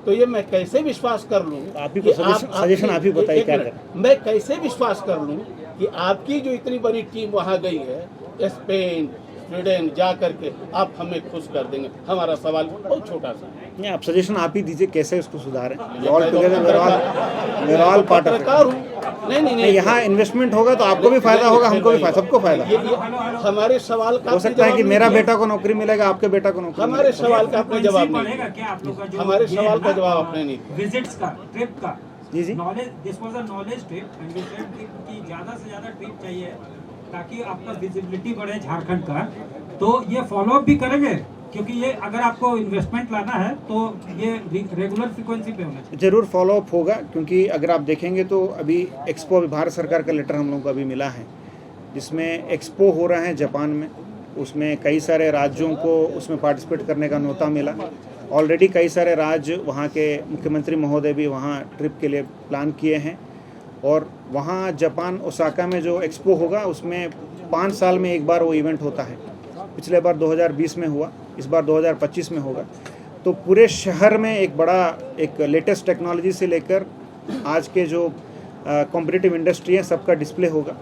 तो ये मैं कैसे विश्वास कर लूँ? सजेशन आप ही बताइए क्या करें। मैं कैसे विश्वास कर लूँ कि आपकी जो इतनी बड़ी टीम वहाँ गई है, स्पेन स्वीडन जा करके आप हमें खुश कर देंगे? हमारा सवाल बहुत छोटा सा है। नहीं, आप सजेशन आप ही दीजिए कैसे उसको सुधारें। All together all part of नहीं, यहाँ इन्वेस्टमेंट होगा तो आपको भी फायदा होगा, हमको भी फायदा, सबको फायदा। हमारे सवाल का हो सकता है कि मेरा बेटा को नौकरी मिलेगा, आपके बेटा को नौकरी। हमारे सवाल का आपने जवाब नहीं, हमारे सवाल का जवाब आपने नहीं। विजिट्स का, ट्रिप का, जी knowledge, this was a knowledge trip and we said कि ज़्यादा से ज़्यादा ट्रिप चाहिए ताकि आपका विजिबिलिटी बढ़े झारखंड का। तो ये फॉलो अप भी करेंगे, क्योंकि ये अगर आपको इन्वेस्टमेंट लाना है तो ये रेगुलर फ्रीक्वेंसी पे होना चाहिए। जरूर फॉलो अप होगा, क्योंकि अगर आप देखेंगे तो अभी एक्सपो, अभी भारत सरकार का लेटर हम लोगों को अभी मिला है, जिसमें एक्सपो हो रहा है जापान में। उसमें कई सारे राज्यों को उसमें पार्टिसिपेट करने का न्योता मिला। ऑलरेडी कई सारे राज्य, वहाँ के मुख्यमंत्री महोदय भी वहाँ ट्रिप के लिए प्लान किए हैं। और वहाँ जापान ओसाका में जो एक्सपो होगा उसमें 5 साल में एक बार वो इवेंट होता है। पिछले बार 2020 में हुआ, इस बार 2025 में होगा। तो पूरे शहर में एक बड़ा, एक लेटेस्ट टेक्नोलॉजी से लेकर आज के जो कॉम्पिटिटिव इंडस्ट्री है सबका डिस्प्ले होगा।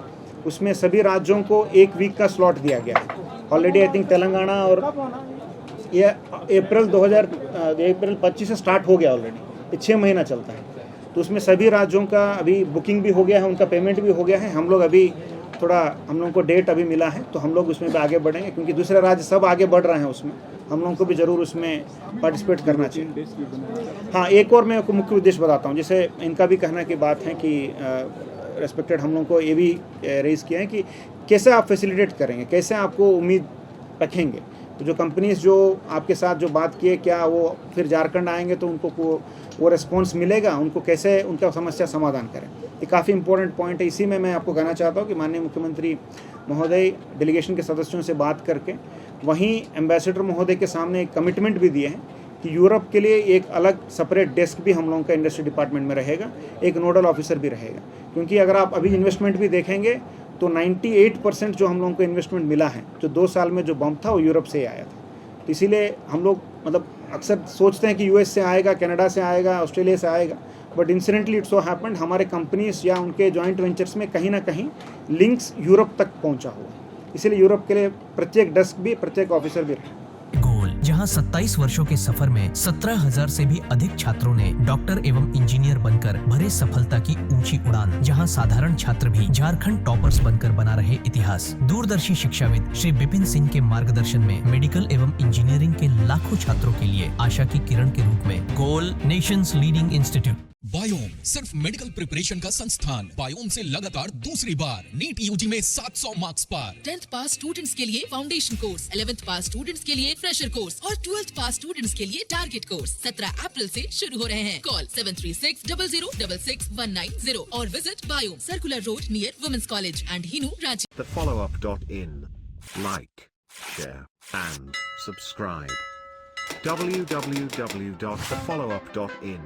उसमें सभी राज्यों को 1 वीक का स्लॉट दिया गया है। ऑलरेडी आई थिंक तेलंगाना और ये अप्रैल 25 से स्टार्ट हो गया ऑलरेडी, ये 6 महीना चलता है। तो उसमें सभी राज्यों का अभी बुकिंग भी हो गया है, उनका पेमेंट भी हो गया है। हम लोग अभी थोड़ा, हम लोगों को डेट अभी मिला है, तो हम लोग उसमें भी आगे बढ़ेंगे, क्योंकि दूसरे राज्य सब आगे बढ़ रहे हैं उसमें, हम लोगों को भी ज़रूर उसमें पार्टिसिपेट करना चाहिए। हाँ, एक और मैं आपको मुख्य उद्देश्य बताता हूँ। जैसे इनका भी कहना की बात है कि रेस्पेक्टेड, हम लोगों को ये भी रेज़ किया है कि कैसे आप फैसिलिटेट करेंगे, कैसे आपको उम्मीद रखेंगे। तो जो कंपनीज जो आपके साथ जो बात किए, क्या वो फिर झारखंड आएंगे तो उनको वो रिस्पॉन्स मिलेगा, उनको कैसे उनका समस्या समाधान करें, ये काफ़ी इंपॉर्टेंट पॉइंट है। इसी में मैं आपको कहना चाहता हूँ कि माननीय मुख्यमंत्री महोदय डेलीगेशन के सदस्यों से बात करके वहीं एम्बेसडर महोदय के सामने एक कमिटमेंट भी दिए हैं कि यूरोप के लिए एक अलग सेपरेट डेस्क भी हम लोगों का इंडस्ट्री डिपार्टमेंट में रहेगा, एक नोडल ऑफिसर भी रहेगा। क्योंकि अगर आप अभी इन्वेस्टमेंट भी देखेंगे तो 98% जो हम लोगों को इन्वेस्टमेंट मिला है, जो 2 साल में जो बम्प था वो यूरोप से ही आया था। तो इसीलिए हम लोग मतलब अक्सर सोचते हैं कि US से आएगा, कनाडा से आएगा, ऑस्ट्रेलिया से आएगा, but incidentally it so happened हमारे कंपनीज या उनके जॉइंट वेंचर्स में कहीं ना कहीं लिंक्स यूरोप तक पहुंचा हुआ। इसलिए यूरोप के लिए प्रत्येक डेस्क भी, प्रत्येक ऑफिसर भी रहे। जहां 27 वर्षों के सफर में 17,000 से भी अधिक छात्रों ने डॉक्टर एवं इंजीनियर बनकर भरे सफलता की ऊंची उड़ान, जहां साधारण छात्र भी झारखंड टॉपर्स बनकर बना रहे इतिहास। दूरदर्शी शिक्षाविद श्री विपिन सिंह के मार्गदर्शन में मेडिकल एवं इंजीनियरिंग के लाखों छात्रों के लिए आशा की किरण के रूप में गोल नेशंस लीडिंग इंस्टीट्यूट। बायोम सिर्फ मेडिकल प्रिपरेशन का संस्थान। बायोम से लगातार दूसरी बार नीट यूजी में 700 मार्क्स पार। 10th पास स्टूडेंट्स के लिए फाउंडेशन कोर्स, 11th पास स्टूडेंट्स के लिए फ्रेशर कोर्स और 12th पास स्टूडेंट्स के लिए टारगेट कोर्स 17 अप्रैल से शुरू हो रहे हैं। कॉल 7360066190 और विजिट बायोम, circular road near women's college and Hinoo, Ranchi. thefollowup.in. Like, share and subscribe. www.thefollowup.in